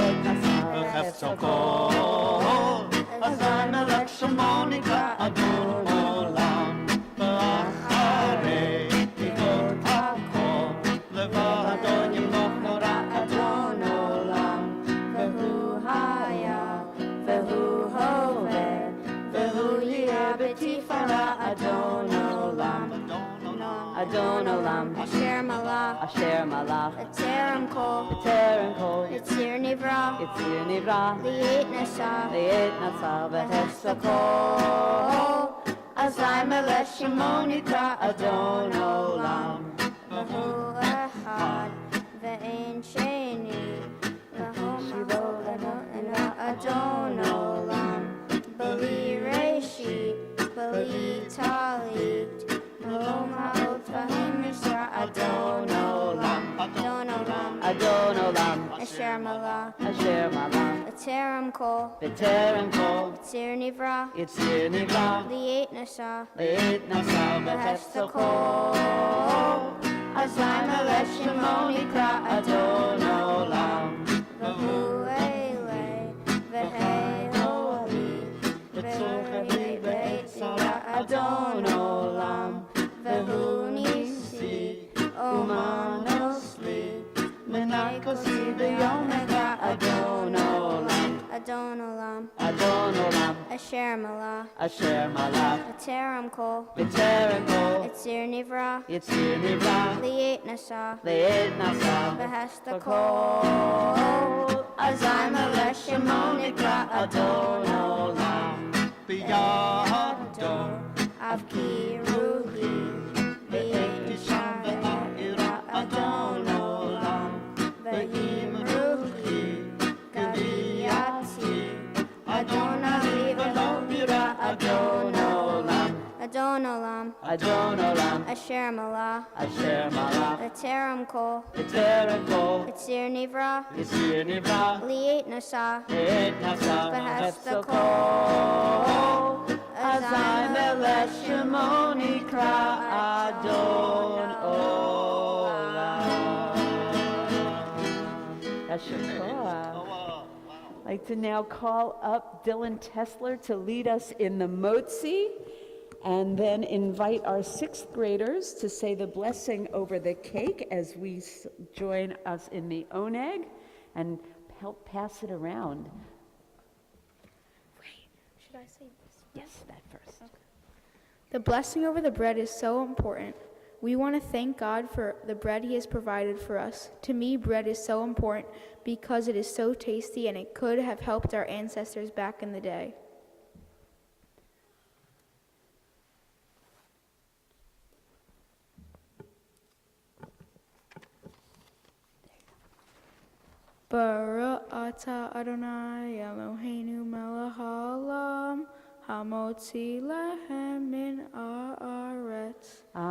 V'Chefzo Kol, Azai Melech Shemonika, Adon Olam, V'Acharei Yigot HaKol, Levado Yimloch Nora, Adon Olam, Vehu Haya, Vehu Hoveh, Vehu Yeh B'Tifara, Adon Olam, Adon Olam, Asher Malach, Asher Malach, B'Terem Kol, B'Terem Kol, Yitzir Nivra, Yitzir Nivra, Le'et Nasa, Le'et Nasa, V'Hefza Kol, Azai Melech Shemonika, Adon Olam, Vehu Echad, Ve'en Sheni, Vehu Adon Olam, Beli Reshit, Beli Talit, Vehu Ma'ot Vahim Yisra, Adon Olam, Adon Olam, Adon Olam, Asher Malach, Asher Malach, B'Terem Kol, B'Terem Kol, Yitzir Nivra, Yitzir Nivra, Le'et Nasa, Le'et Nasa, V'Hefza Kol, Azai Melech Shemonika, Adon Olam, Vehu Eilei, Vehei Holi, Vehu Be'etzira, Adon Olam, Vehu Nisi, Omanosli, Menakosi B'Yomeka, Adon Olam, Adon Olam, Adon Olam, Asher Malach, Asher Malach, B'Terem Kol, B'Terem Kol, Yitzir Nivra, Yitzir Nivra, Le'et Nasa, Le'et Nasa, V'Hesta Kol, Azai Melech Shemonika, Adon Olam, B'Yado, Avki Ruhi, Le'et Nasa, Adon Olam, Ve'im Ruhi, Gaviyati, Adon Ali Ve'lo Bira, Adon Olam, Adon Olam, Adon Olam, Asher Malach, Asher Malach, B'Terem Kol, B'Terem Kol, Yitzir Nivra, Yitzir Nivra, Le'et Nasa, Le'et Nasa, V'Hefza V'Hefza Kol, Azai Melech Shemonika, Adon Olam. Yasher Koach. I'd like to now call up Dylan Tesler to lead us in the Motzi, and then invite our sixth graders to say the blessing over the cake as we join us in the oneg and help pass it around. Should I say this? Yes, that first. The blessing over the bread is so important. We want to thank God for the bread He has provided for us. To me, bread is so important because it is so tasty and it could have helped our ancestors back in the day. Baruch atah Adonai Eloheinu melech haolam hamotzi lehem min haaretz. Amen.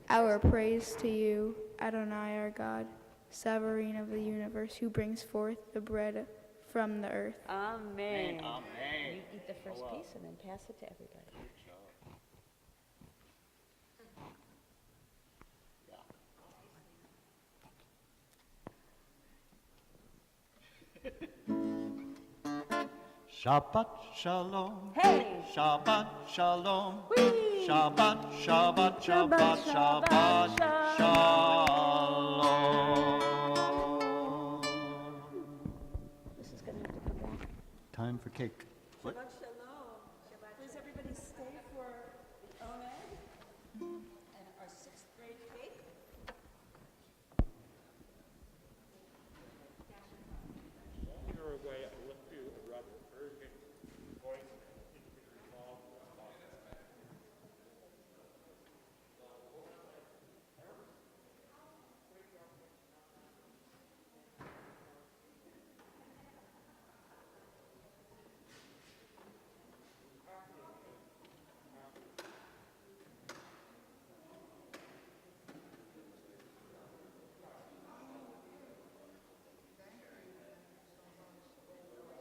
Our praise to you, Adonai our God, sovereign of the universe, who brings forth the bread from the earth. Amen. You eat the first piece and then pass it to everybody. Shabbat Shalom. Hey! Shabbat Shalom. Whee! Shabbat, Shabbat, Shabbat, Shabbat, Shalom. This is going to have to come back. Time for cake.